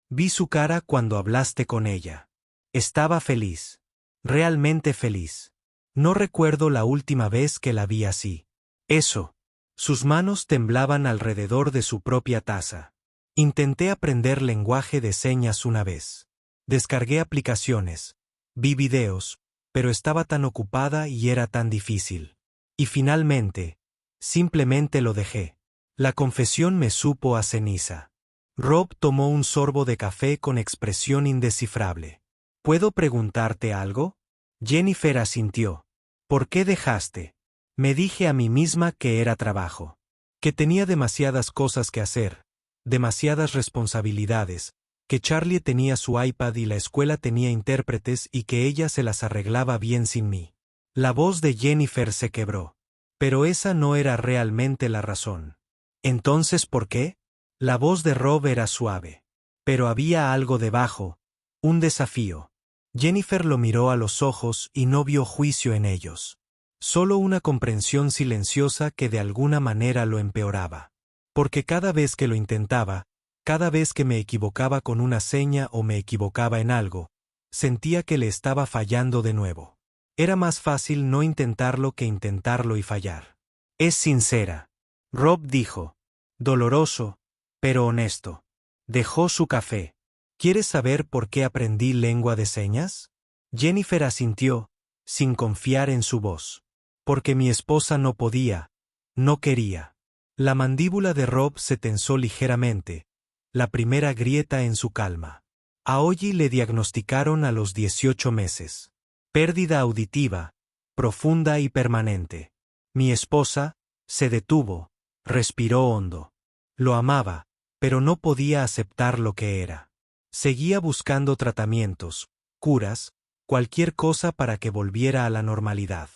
A: Vi su cara cuando hablaste con ella. Estaba feliz. Realmente feliz. No recuerdo la última vez que la vi así. Eso. Sus manos temblaban alrededor de su propia taza. Intenté aprender lenguaje de señas una vez. Descargué aplicaciones. Vi videos, pero estaba tan ocupada y era tan difícil. Y finalmente, simplemente lo dejé. La confesión me supo a ceniza. Rob tomó un sorbo de café con expresión indescifrable. ¿Puedo preguntarte algo? Jennifer asintió. ¿Por qué dejaste? Me dije a mí misma que era trabajo. Que tenía demasiadas cosas que hacer. Demasiadas responsabilidades. Que Charlie tenía su iPad y la escuela tenía intérpretes y que ella se las arreglaba bien sin mí. La voz de Jennifer se quebró. Pero esa no era realmente la razón. ¿Entonces por qué? La voz de Rob era suave. Pero había algo debajo, un desafío. Jennifer lo miró a los ojos y no vio juicio en ellos. Solo una comprensión silenciosa que de alguna manera lo empeoraba. Porque cada vez que lo intentaba, cada vez que me equivocaba con una seña o me equivocaba en algo, sentía que le estaba fallando de nuevo. Era más fácil no intentarlo que intentarlo y fallar. Es sincera. Rob dijo. Doloroso, pero honesto. Dejó su café. ¿Quieres saber por qué aprendí lengua de señas? Jennifer asintió, sin confiar en su voz. Porque mi esposa no podía, no quería. La mandíbula de Rob se tensó ligeramente, la primera grieta en su calma. A Ollie le diagnosticaron a los 18 meses. Pérdida auditiva, profunda y permanente. Mi esposa se detuvo, respiró hondo. Lo amaba, pero no podía aceptar lo que era. Seguía buscando tratamientos, curas, cualquier cosa para que volviera a la normalidad.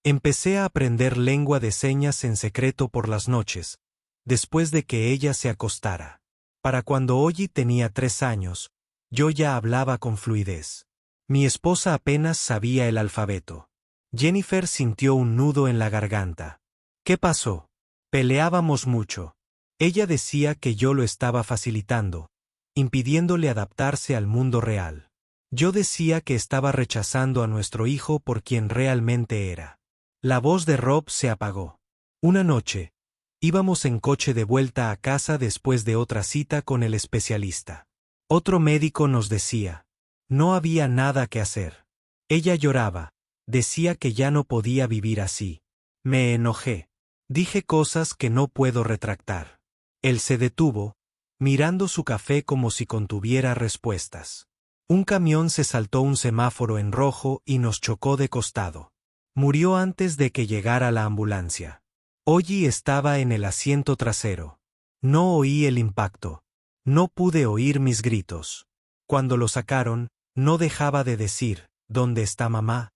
A: Empecé a aprender lengua de señas en secreto por las noches, después de que ella se acostara. Para cuando Ollie tenía 3 años, yo ya hablaba con fluidez. Mi esposa apenas sabía el alfabeto. Jennifer sintió un nudo en la garganta. ¿Qué pasó? Peleábamos mucho. Ella decía que yo lo estaba facilitando, impidiéndole adaptarse al mundo real. Yo decía que estaba rechazando a nuestro hijo por quien realmente era. La voz de Rob se apagó. Una noche, íbamos en coche de vuelta a casa después de otra cita con el especialista. Otro médico nos decía. No había nada que hacer. Ella lloraba, decía que ya no podía vivir así. Me enojé. Dije cosas que no puedo retractar. Él se detuvo, mirando su café como si contuviera respuestas. Un camión se saltó un semáforo en rojo y nos chocó de costado. Murió antes de que llegara la ambulancia. Ollie estaba en el asiento trasero. No oí el impacto. No pude oír mis gritos. Cuando lo sacaron, no dejaba de decir, ¿dónde está mamá?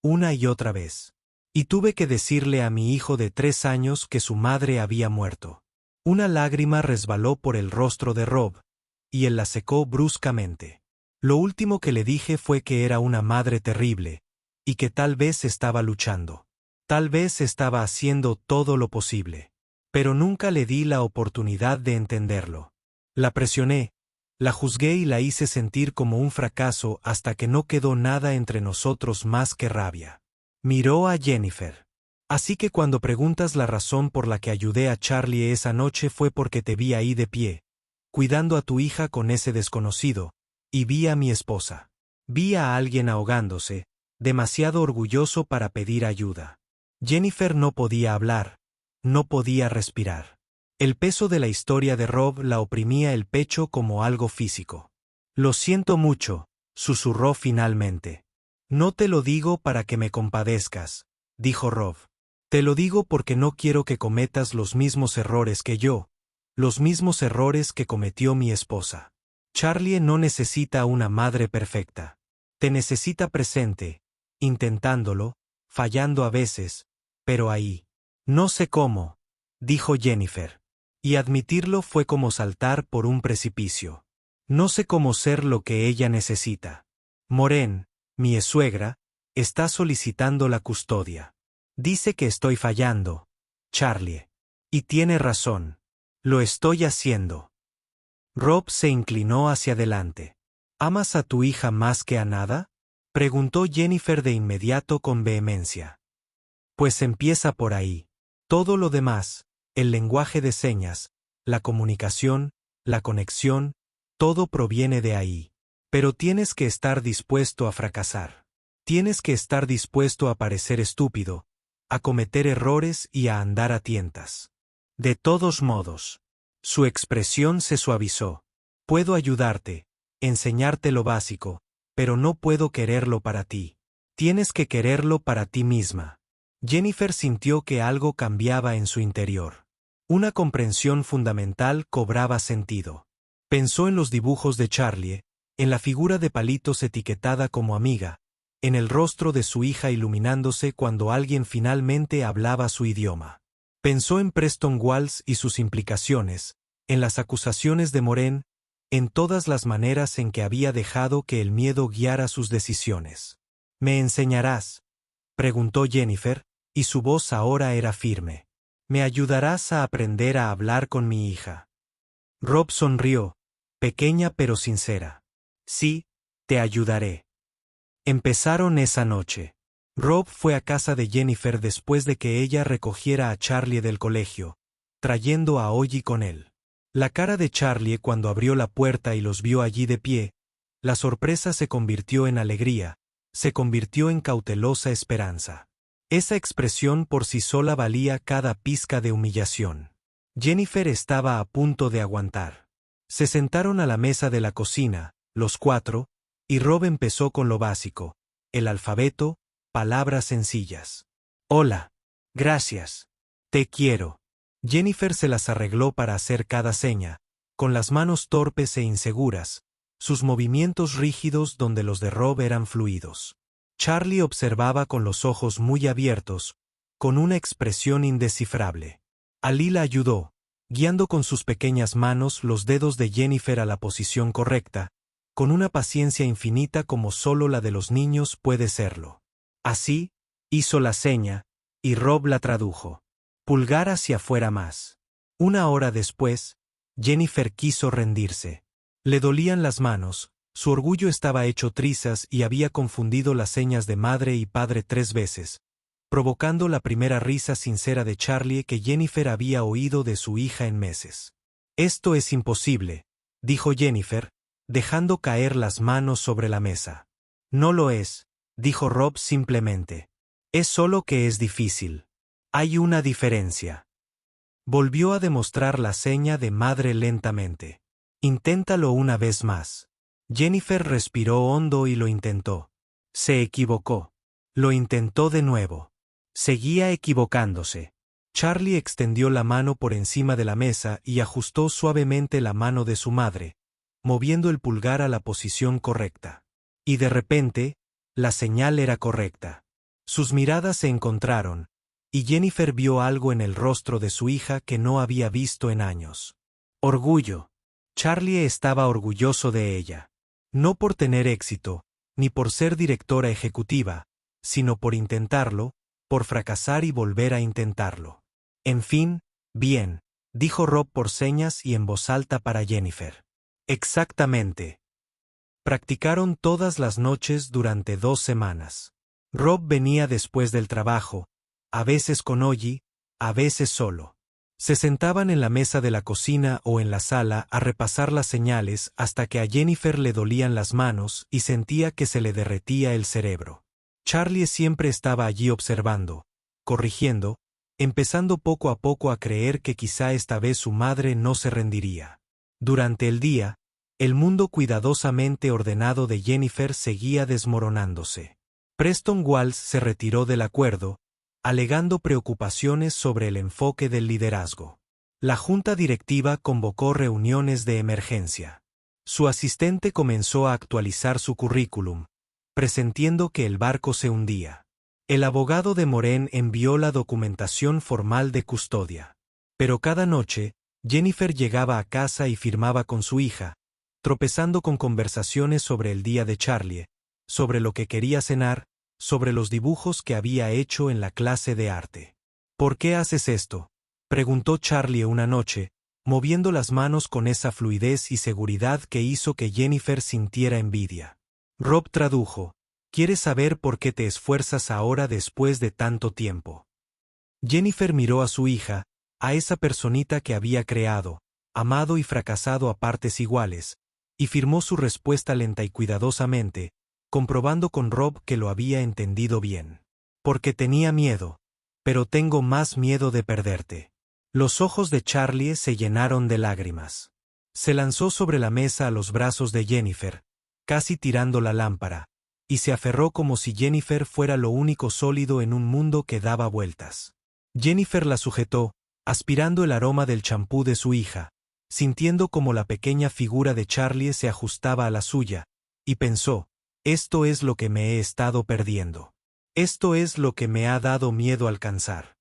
A: Una y otra vez. Y tuve que decirle a mi hijo de 3 años que su madre había muerto. Una lágrima resbaló por el rostro de Rob, y él la secó bruscamente. Lo último que le dije fue que era una madre terrible, y que tal vez estaba luchando. Tal vez estaba haciendo todo lo posible. Pero nunca le di la oportunidad de entenderlo. La presioné, la juzgué y la hice sentir como un fracaso hasta que no quedó nada entre nosotros más que rabia. Miró a Jennifer. Así que cuando preguntas la razón por la que ayudé a Charlie esa noche fue porque te vi ahí de pie, cuidando a tu hija con ese desconocido, y vi a mi esposa. Vi a alguien ahogándose, demasiado orgulloso para pedir ayuda. Jennifer no podía hablar, no podía respirar. El peso de la historia de Rob la oprimía el pecho como algo físico. Lo siento mucho, susurró finalmente. No te lo digo para que me compadezcas, dijo Rob. Te lo digo porque no quiero que cometas los mismos errores que yo, los mismos errores que cometió mi esposa. Charlie no necesita una madre perfecta. Te necesita presente, intentándolo, fallando a veces, pero ahí. No sé cómo, dijo Jennifer. Y admitirlo fue como saltar por un precipicio. No sé cómo ser lo que ella necesita. Maureen, mi suegra, está solicitando la custodia. Dice que estoy fallando, Charlie. Y tiene razón. Lo estoy haciendo. Rob se inclinó hacia adelante. ¿Amas a tu hija más que a nada? Preguntó Jennifer de inmediato con vehemencia. Pues empieza por ahí. Todo lo demás, el lenguaje de señas, la comunicación, la conexión, todo proviene de ahí. Pero tienes que estar dispuesto a fracasar. Tienes que estar dispuesto a parecer estúpido, a cometer errores y a andar a tientas. De todos modos. Su expresión se suavizó. Puedo ayudarte, enseñarte lo básico, pero no puedo quererlo para ti. Tienes que quererlo para ti misma. Jennifer sintió que algo cambiaba en su interior. Una comprensión fundamental cobraba sentido. Pensó en los dibujos de Charlie, en la figura de palitos etiquetada como amiga, en el rostro de su hija iluminándose cuando alguien finalmente hablaba su idioma. Pensó en Preston Walls y sus implicaciones, en las acusaciones de Moren, en todas las maneras en que había dejado que el miedo guiara sus decisiones. ¿Me enseñarás?, preguntó Jennifer, y su voz ahora era firme. ¿Me ayudarás a aprender a hablar con mi hija? Rob sonrió, pequeña pero sincera. Sí, te ayudaré. Empezaron esa noche. Rob fue a casa de Jennifer después de que ella recogiera a Charlie del colegio, trayendo a Ollie con él. La cara de Charlie cuando abrió la puerta y los vio allí de pie, la sorpresa se convirtió en alegría, se convirtió en cautelosa esperanza. Esa expresión por sí sola valía cada pizca de humillación. Jennifer estaba a punto de aguantar. Se sentaron a la mesa de la cocina, los cuatro, y Rob empezó con lo básico, el alfabeto, palabras sencillas. Hola. Gracias. Te quiero. Jennifer se las arregló para hacer cada seña, con las manos torpes e inseguras, sus movimientos rígidos donde los de Rob eran fluidos. Charlie observaba con los ojos muy abiertos, con una expresión indescifrable. Ali la ayudó, guiando con sus pequeñas manos los dedos de Jennifer a la posición correcta, con una paciencia infinita como solo la de los niños puede serlo. Así, hizo la seña, y Rob la tradujo. Pulgar hacia afuera más. Una hora después, Jennifer quiso rendirse. Le dolían las manos, su orgullo estaba hecho trizas y había confundido las señas de madre y padre 3 veces, provocando la primera risa sincera de Charlie que Jennifer había oído de su hija en meses. Esto es imposible, dijo Jennifer, dejando caer las manos sobre la mesa. No lo es, dijo Rob simplemente. Es solo que es difícil. Hay una diferencia. Volvió a demostrar la seña de madre lentamente. Inténtalo una vez más. Jennifer respiró hondo y lo intentó. Se equivocó. Lo intentó de nuevo. Seguía equivocándose. Charlie extendió la mano por encima de la mesa y ajustó suavemente la mano de su madre, moviendo el pulgar a la posición correcta. Y de repente, la señal era correcta. Sus miradas se encontraron, y Jennifer vio algo en el rostro de su hija que no había visto en años. Orgullo. Charlie estaba orgulloso de ella. No por tener éxito, ni por ser directora ejecutiva, sino por intentarlo, por fracasar y volver a intentarlo. En fin, bien, dijo Rob por señas y en voz alta para Jennifer. Exactamente. Practicaron todas las noches durante 2 semanas. Rob venía después del trabajo, a veces con Ollie, a veces solo. Se sentaban en la mesa de la cocina o en la sala a repasar las señales hasta que a Jennifer le dolían las manos y sentía que se le derretía el cerebro. Charlie siempre estaba allí observando, corrigiendo, empezando poco a poco a creer que quizá esta vez su madre no se rendiría. Durante el día, el mundo cuidadosamente ordenado de Jennifer seguía desmoronándose. Preston Walls se retiró del acuerdo, alegando preocupaciones sobre el enfoque del liderazgo. La junta directiva convocó reuniones de emergencia. Su asistente comenzó a actualizar su currículum, presintiendo que el barco se hundía. El abogado de Moren envió la documentación formal de custodia. Pero cada noche, Jennifer llegaba a casa y firmaba con su hija, tropezando con conversaciones sobre el día de Charlie, sobre lo que quería cenar, sobre los dibujos que había hecho en la clase de arte. ¿Por qué haces esto?, preguntó Charlie una noche, moviendo las manos con esa fluidez y seguridad que hizo que Jennifer sintiera envidia. Rob tradujo: ¿Quieres saber por qué te esfuerzas ahora después de tanto tiempo? Jennifer miró a su hija, a esa personita que había creado, amado y fracasado a partes iguales, y firmó su respuesta lenta y cuidadosamente, comprobando con Rob que lo había entendido bien. Porque tenía miedo, pero tengo más miedo de perderte. Los ojos de Charlie se llenaron de lágrimas. Se lanzó sobre la mesa a los brazos de Jennifer, casi tirando la lámpara, y se aferró como si Jennifer fuera lo único sólido en un mundo que daba vueltas. Jennifer la sujetó, aspirando el aroma del champú de su hija, sintiendo como la pequeña figura de Charlie se ajustaba a la suya, y pensó: esto es lo que me he estado perdiendo. Esto es lo que me ha dado miedo alcanzar.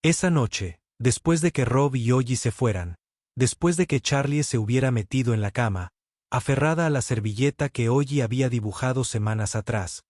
A: Esa noche, después de que Rob y Ollie se fueran, después de que Charlie se hubiera metido en la cama, aferrada a la servilleta que Ollie había dibujado semanas atrás,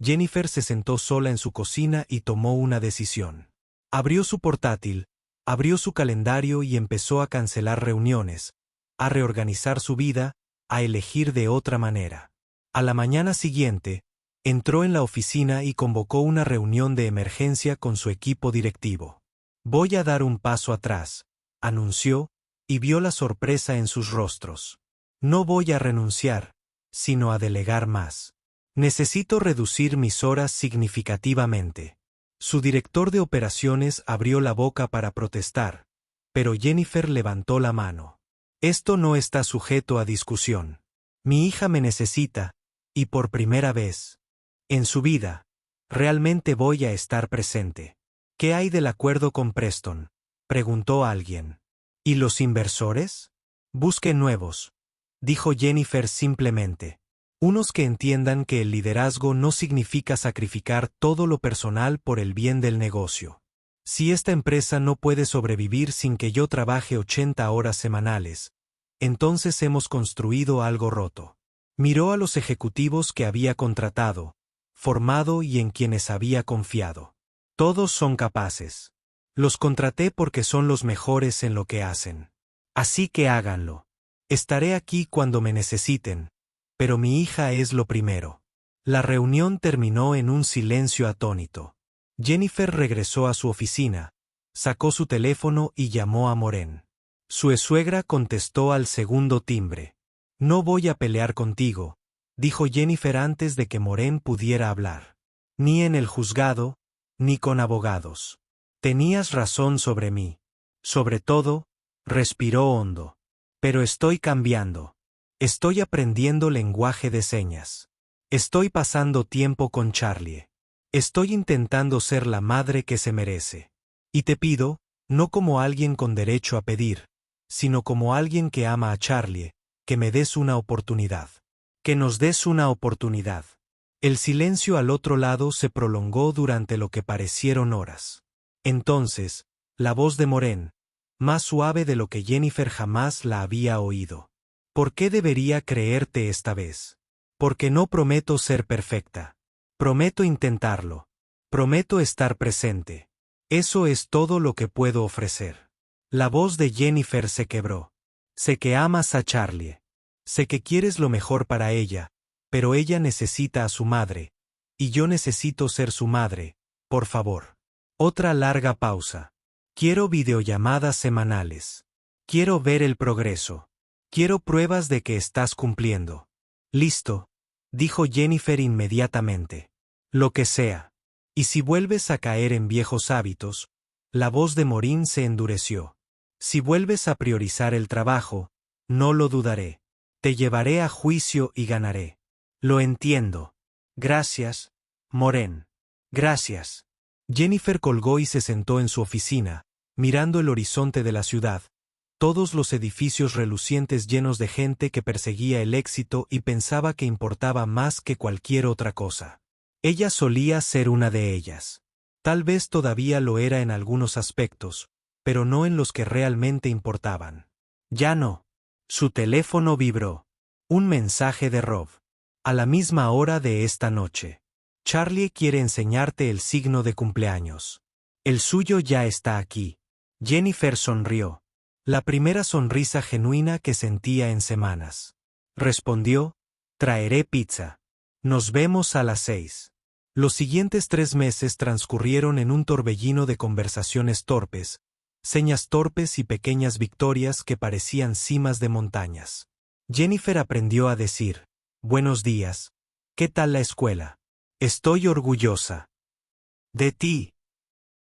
A: Jennifer se sentó sola en su cocina y tomó una decisión. Abrió su portátil, abrió su calendario y empezó a cancelar reuniones, a reorganizar su vida, a elegir de otra manera. A la mañana siguiente, entró en la oficina y convocó una reunión de emergencia con su equipo directivo. Voy a dar un paso atrás, anunció, y vio la sorpresa en sus rostros. No voy a renunciar, sino a delegar más. Necesito reducir mis horas significativamente. Su director de operaciones abrió la boca para protestar, pero Jennifer levantó la mano. Esto no está sujeto a discusión. Mi hija me necesita, y por primera vez en su vida, realmente voy a estar presente. ¿Qué hay del acuerdo con Preston?, preguntó alguien. ¿Y los inversores? Busquen nuevos, dijo Jennifer simplemente. Unos que entiendan que el liderazgo no significa sacrificar todo lo personal por el bien del negocio. Si esta empresa no puede sobrevivir sin que yo trabaje 80 horas semanales, entonces hemos construido algo roto. Miró a los ejecutivos que había contratado, formado y en quienes había confiado. Todos son capaces. Los contraté porque son los mejores en lo que hacen. Así que háganlo. Estaré aquí cuando me necesiten, pero mi hija es lo primero. La reunión terminó en un silencio atónito. Jennifer regresó a su oficina, sacó su teléfono y llamó a Moren. Su suegra contestó al segundo timbre. No voy a pelear contigo, dijo Jennifer antes de que Moren pudiera hablar. Ni en el juzgado, ni con abogados. Tenías razón sobre mí. Sobre todo, respiró hondo. Pero estoy cambiando. Estoy aprendiendo lenguaje de señas. Estoy pasando tiempo con Charlie. Estoy intentando ser la madre que se merece. Y te pido, no como alguien con derecho a pedir, sino como alguien que ama a Charlie, que me des una oportunidad. Que nos des una oportunidad. El silencio al otro lado se prolongó durante lo que parecieron horas. Entonces, la voz de Moren, más suave de lo que Jennifer jamás la había oído. ¿Por qué debería creerte esta vez? Porque no prometo ser perfecta. Prometo intentarlo. Prometo estar presente. Eso es todo lo que puedo ofrecer. La voz de Jennifer se quebró. Sé que amas a Charlie. Sé que quieres lo mejor para ella, pero ella necesita a su madre, y yo necesito ser su madre, por favor. Otra larga pausa. Quiero videollamadas semanales. Quiero ver el progreso. Quiero pruebas de que estás cumpliendo. Listo, dijo Jennifer inmediatamente. Lo que sea. Y si vuelves a caer en viejos hábitos, la voz de Morin se endureció. Si vuelves a priorizar el trabajo, no lo dudaré. Te llevaré a juicio y ganaré. Lo entiendo. Gracias, Moren. Gracias. Jennifer colgó y se sentó en su oficina, mirando el horizonte de la ciudad, todos los edificios relucientes llenos de gente que perseguía el éxito y pensaba que importaba más que cualquier otra cosa. Ella solía ser una de ellas. Tal vez todavía lo era en algunos aspectos, pero no en los que realmente importaban. Ya no. Su teléfono vibró. Un mensaje de Rob. A la misma hora de esta noche. Charlie quiere enseñarte el signo de cumpleaños. El suyo ya está aquí. Jennifer sonrió. La primera sonrisa genuina que sentía en semanas. Respondió, traeré pizza. Nos vemos a las 6. Los siguientes 3 meses transcurrieron en un torbellino de conversaciones torpes, señas torpes y pequeñas victorias que parecían cimas de montañas. Jennifer aprendió a decir, buenos días, ¿qué tal la escuela? Estoy orgullosa de ti.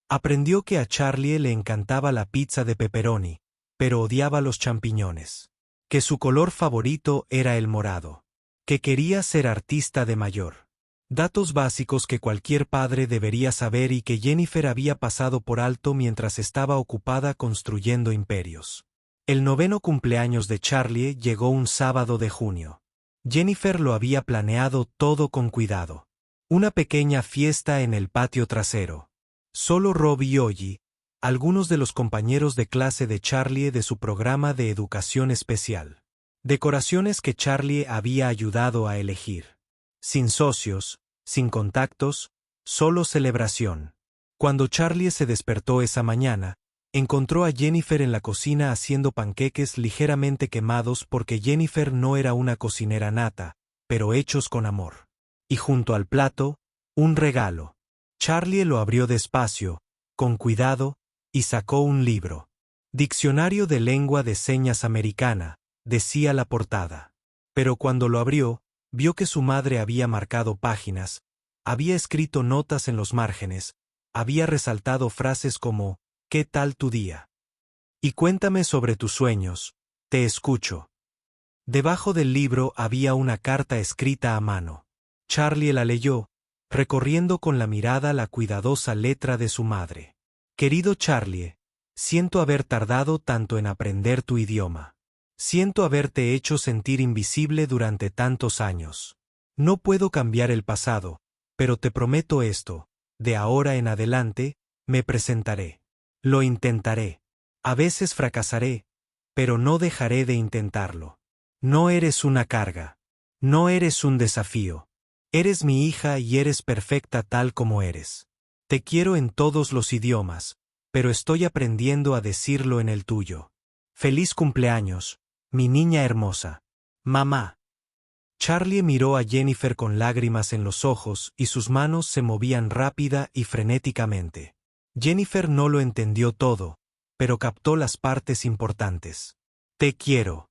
A: Aprendió que a Charlie le encantaba la pizza de pepperoni, pero odiaba los champiñones. Que su color favorito era el morado. Que quería ser artista de mayor. Datos básicos que cualquier padre debería saber y que Jennifer había pasado por alto mientras estaba ocupada construyendo imperios. El 9º cumpleaños de Charlie llegó un sábado de junio. Jennifer lo había planeado todo con cuidado. Una pequeña fiesta en el patio trasero. Solo Rob y Ollie, algunos de los compañeros de clase de Charlie de su programa de educación especial. Decoraciones que Charlie había ayudado a elegir. Sin socios, sin contactos, solo celebración. Cuando Charlie se despertó esa mañana, encontró a Jennifer en la cocina haciendo panqueques ligeramente quemados porque Jennifer no era una cocinera nata, pero hechos con amor. Y junto al plato, un regalo. Charlie lo abrió despacio, con cuidado, y sacó un libro. Diccionario de Lengua de Señas Americana, decía la portada. Pero cuando lo abrió, vio que su madre había marcado páginas, había escrito notas en los márgenes, había resaltado frases como, ¿qué tal tu día? Y cuéntame sobre tus sueños, te escucho. Debajo del libro había una carta escrita a mano. Charlie la leyó, recorriendo con la mirada la cuidadosa letra de su madre. Querido Charlie, siento haber tardado tanto en aprender tu idioma. Siento haberte hecho sentir invisible durante tantos años. No puedo cambiar el pasado, pero te prometo esto, de ahora en adelante, me presentaré. Lo intentaré. A veces fracasaré, pero no dejaré de intentarlo. No eres una carga. No eres un desafío. Eres mi hija y eres perfecta tal como eres. Te quiero en todos los idiomas, pero estoy aprendiendo a decirlo en el tuyo. Feliz cumpleaños, mi niña hermosa. Mamá. Charlie miró a Jennifer con lágrimas en los ojos y sus manos se movían rápida y frenéticamente. Jennifer no lo entendió todo, pero captó las partes importantes. Te quiero.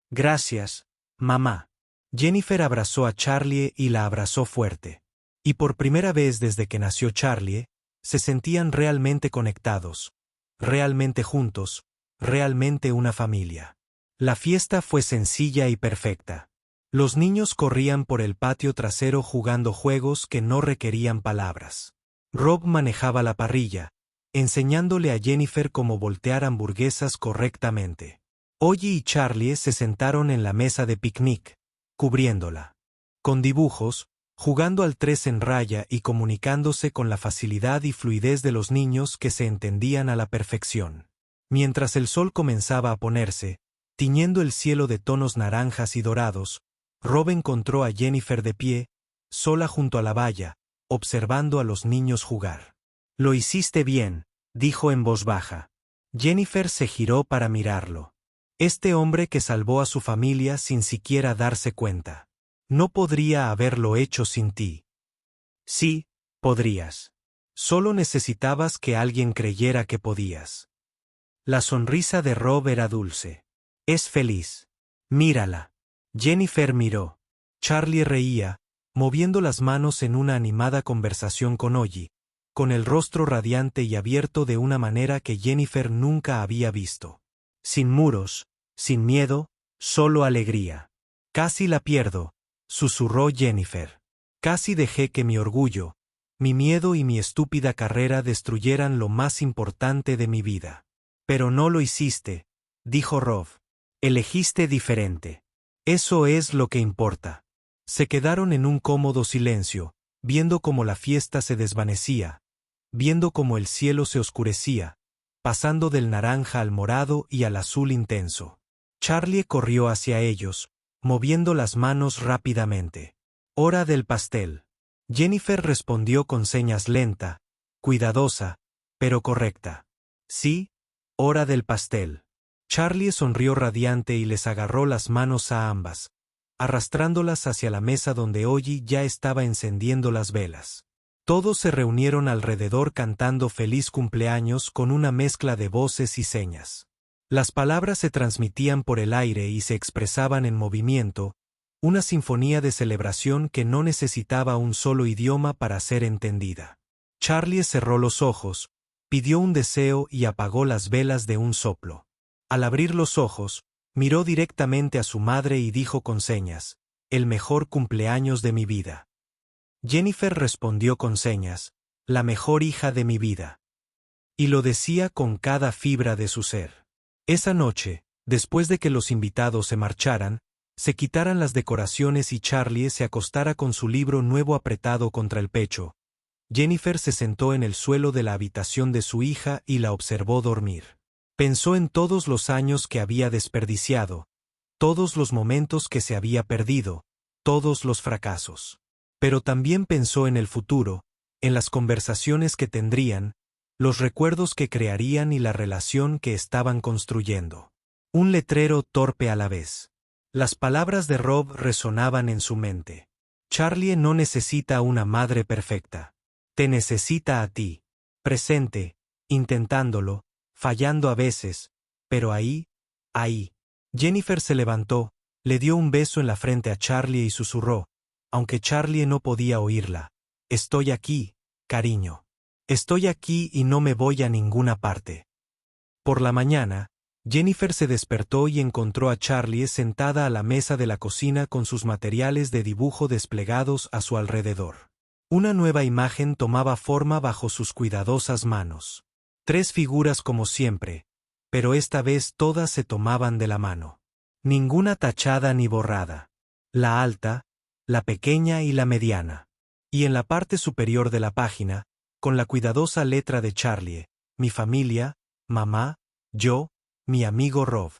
A: Gracias, mamá. Jennifer abrazó a Charlie y la abrazó fuerte. Y por primera vez desde que nació Charlie, se sentían realmente conectados, realmente juntos, realmente una familia. La fiesta fue sencilla y perfecta. Los niños corrían por el patio trasero jugando juegos que no requerían palabras. Rob manejaba la parrilla, enseñándole a Jennifer cómo voltear hamburguesas correctamente. Ollie y Charlie se sentaron en la mesa de picnic, cubriéndola. Con dibujos, jugando al 3 en raya y comunicándose con la facilidad y fluidez de los niños que se entendían a la perfección. Mientras el sol comenzaba a ponerse, tiñendo el cielo de tonos naranjas y dorados, Rob encontró a Jennifer de pie, sola junto a la valla, observando a los niños jugar. Lo hiciste bien, dijo en voz baja. Jennifer se giró para mirarlo. Este hombre que salvó a su familia sin siquiera darse cuenta. No podría haberlo hecho sin ti. Sí, podrías. Solo necesitabas que alguien creyera que podías. La sonrisa de Rob era dulce. Es feliz. Mírala. Jennifer miró. Charlie reía, moviendo las manos en una animada conversación con Ollie, con el rostro radiante y abierto de una manera que Jennifer nunca había visto. Sin muros, sin miedo, solo alegría. Casi la pierdo, susurró Jennifer. Casi dejé que mi orgullo, mi miedo y mi estúpida carrera destruyeran lo más importante de mi vida. Pero no lo hiciste, dijo Rob. Elegiste diferente. Eso es lo que importa. Se quedaron en un cómodo silencio, viendo cómo la fiesta se desvanecía, viendo cómo el cielo se oscurecía, pasando del naranja al morado y al azul intenso. Charlie corrió hacia ellos, moviendo las manos rápidamente. Hora del pastel. Jennifer respondió con señas lenta, cuidadosa, pero correcta. Sí, hora del pastel. Charlie sonrió radiante y les agarró las manos a ambas, arrastrándolas hacia la mesa donde Ollie ya estaba encendiendo las velas. Todos se reunieron alrededor cantando feliz cumpleaños con una mezcla de voces y señas. Las palabras se transmitían por el aire y se expresaban en movimiento, una sinfonía de celebración que no necesitaba un solo idioma para ser entendida. Charlie cerró los ojos, pidió un deseo y apagó las velas de un soplo. Al abrir los ojos, miró directamente a su madre y dijo con señas: «El mejor cumpleaños de mi vida». Jennifer respondió con señas: «La mejor hija de mi vida». Y lo decía con cada fibra de su ser. Esa noche, después de que los invitados se marcharan, se quitaran las decoraciones y Charlie se acostara con su libro nuevo apretado contra el pecho, Jennifer se sentó en el suelo de la habitación de su hija y la observó dormir. Pensó en todos los años que había desperdiciado, todos los momentos que se había perdido, todos los fracasos. Pero también pensó en el futuro, en las conversaciones que tendrían, los recuerdos que crearían y la relación que estaban construyendo. Un letrero torpe a la vez. Las palabras de Rob resonaban en su mente. Charlie no necesita una madre perfecta. Te necesita a ti. Presente, intentándolo, fallando a veces, pero ahí. Jennifer se levantó, le dio un beso en la frente a Charlie y susurró, aunque Charlie no podía oírla: «Estoy aquí, cariño. Estoy aquí y no me voy a ninguna parte». Por la mañana, Jennifer se despertó y encontró a Charlie sentada a la mesa de la cocina con sus materiales de dibujo desplegados a su alrededor. Una nueva imagen tomaba forma bajo sus cuidadosas manos. 3 figuras como siempre, pero esta vez todas se tomaban de la mano. Ninguna tachada ni borrada. La alta, la pequeña y la mediana. Y en la parte superior de la página, con la cuidadosa letra de Charlie: «Mi familia, mamá, yo, mi amigo Rob».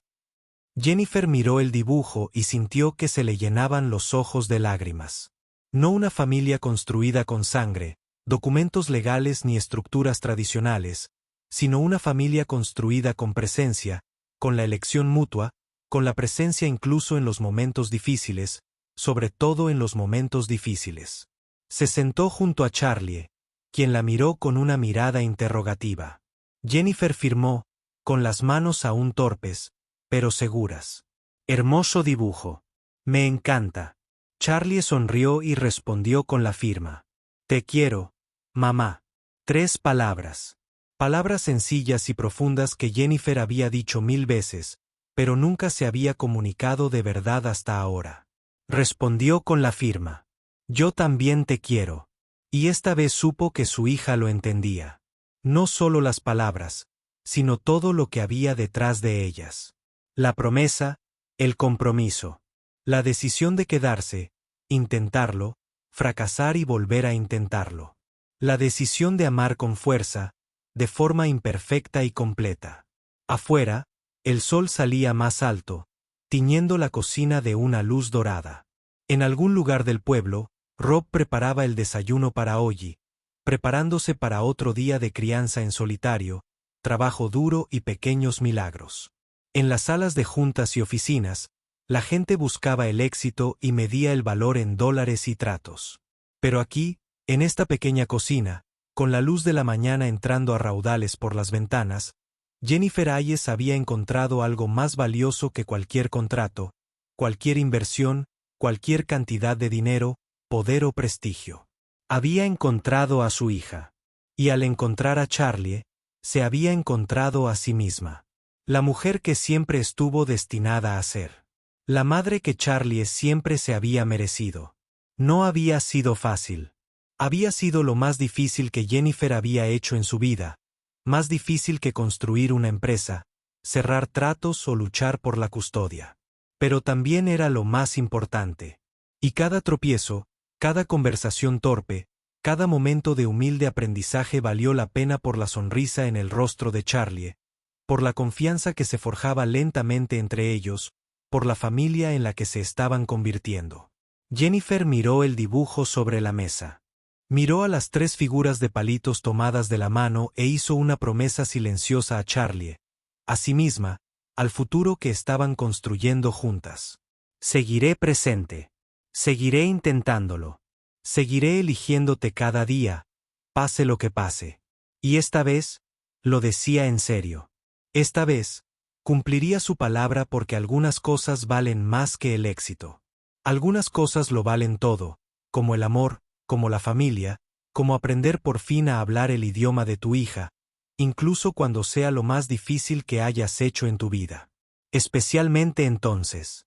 A: Jennifer miró el dibujo y sintió que se le llenaban los ojos de lágrimas. No una familia construida con sangre, documentos legales ni estructuras tradicionales, sino una familia construida con presencia, con la elección mutua, con la presencia incluso en los momentos difíciles, sobre todo en los momentos difíciles. Se sentó junto a Charlie, quien la miró con una mirada interrogativa. Jennifer firmó, con las manos aún torpes, pero seguras: «Hermoso dibujo. Me encanta». Charlie sonrió y respondió con la firma: «Te quiero, mamá». 3 palabras. Palabras sencillas y profundas que Jennifer había dicho 1000 veces, pero nunca se había comunicado de verdad hasta ahora. Respondió con la firma: «Yo también te quiero». Y esta vez supo que su hija lo entendía. No solo las palabras, sino todo lo que había detrás de ellas. La promesa, el compromiso. La decisión de quedarse, intentarlo, fracasar y volver a intentarlo. La decisión de amar con fuerza, de forma imperfecta y completa. Afuera, el sol salía más alto, tiñendo la cocina de una luz dorada. En algún lugar del pueblo, Rob preparaba el desayuno para Ollie, preparándose para otro día de crianza en solitario, trabajo duro y pequeños milagros. En las salas de juntas y oficinas, la gente buscaba el éxito y medía el valor en dólares y tratos. Pero aquí, en esta pequeña cocina, con la luz de la mañana entrando a raudales por las ventanas, Jennifer Hayes había encontrado algo más valioso que cualquier contrato, cualquier inversión, cualquier cantidad de dinero, poder o prestigio. Había encontrado a su hija. Y al encontrar a Charlie, se había encontrado a sí misma. La mujer que siempre estuvo destinada a ser. La madre que Charlie siempre se había merecido. No había sido fácil. Había sido lo más difícil que Jennifer había hecho en su vida, más difícil que construir una empresa, cerrar tratos o luchar por la custodia. Pero también era lo más importante. Y cada tropiezo, cada conversación torpe, cada momento de humilde aprendizaje valió la pena por la sonrisa en el rostro de Charlie, por la confianza que se forjaba lentamente entre ellos, por la familia en la que se estaban convirtiendo. Jennifer miró el dibujo sobre la mesa. Miró a las 3 figuras de palitos tomadas de la mano e hizo una promesa silenciosa a Charlie, a sí misma, al futuro que estaban construyendo juntas. Seguiré presente. Seguiré intentándolo. Seguiré eligiéndote cada día, pase lo que pase. Y esta vez, lo decía en serio. Esta vez, cumpliría su palabra porque algunas cosas valen más que el éxito. Algunas cosas lo valen todo, como el amor, como la familia, como aprender por fin a hablar el idioma de tu hija, incluso cuando sea lo más difícil que hayas hecho en tu vida. Especialmente entonces.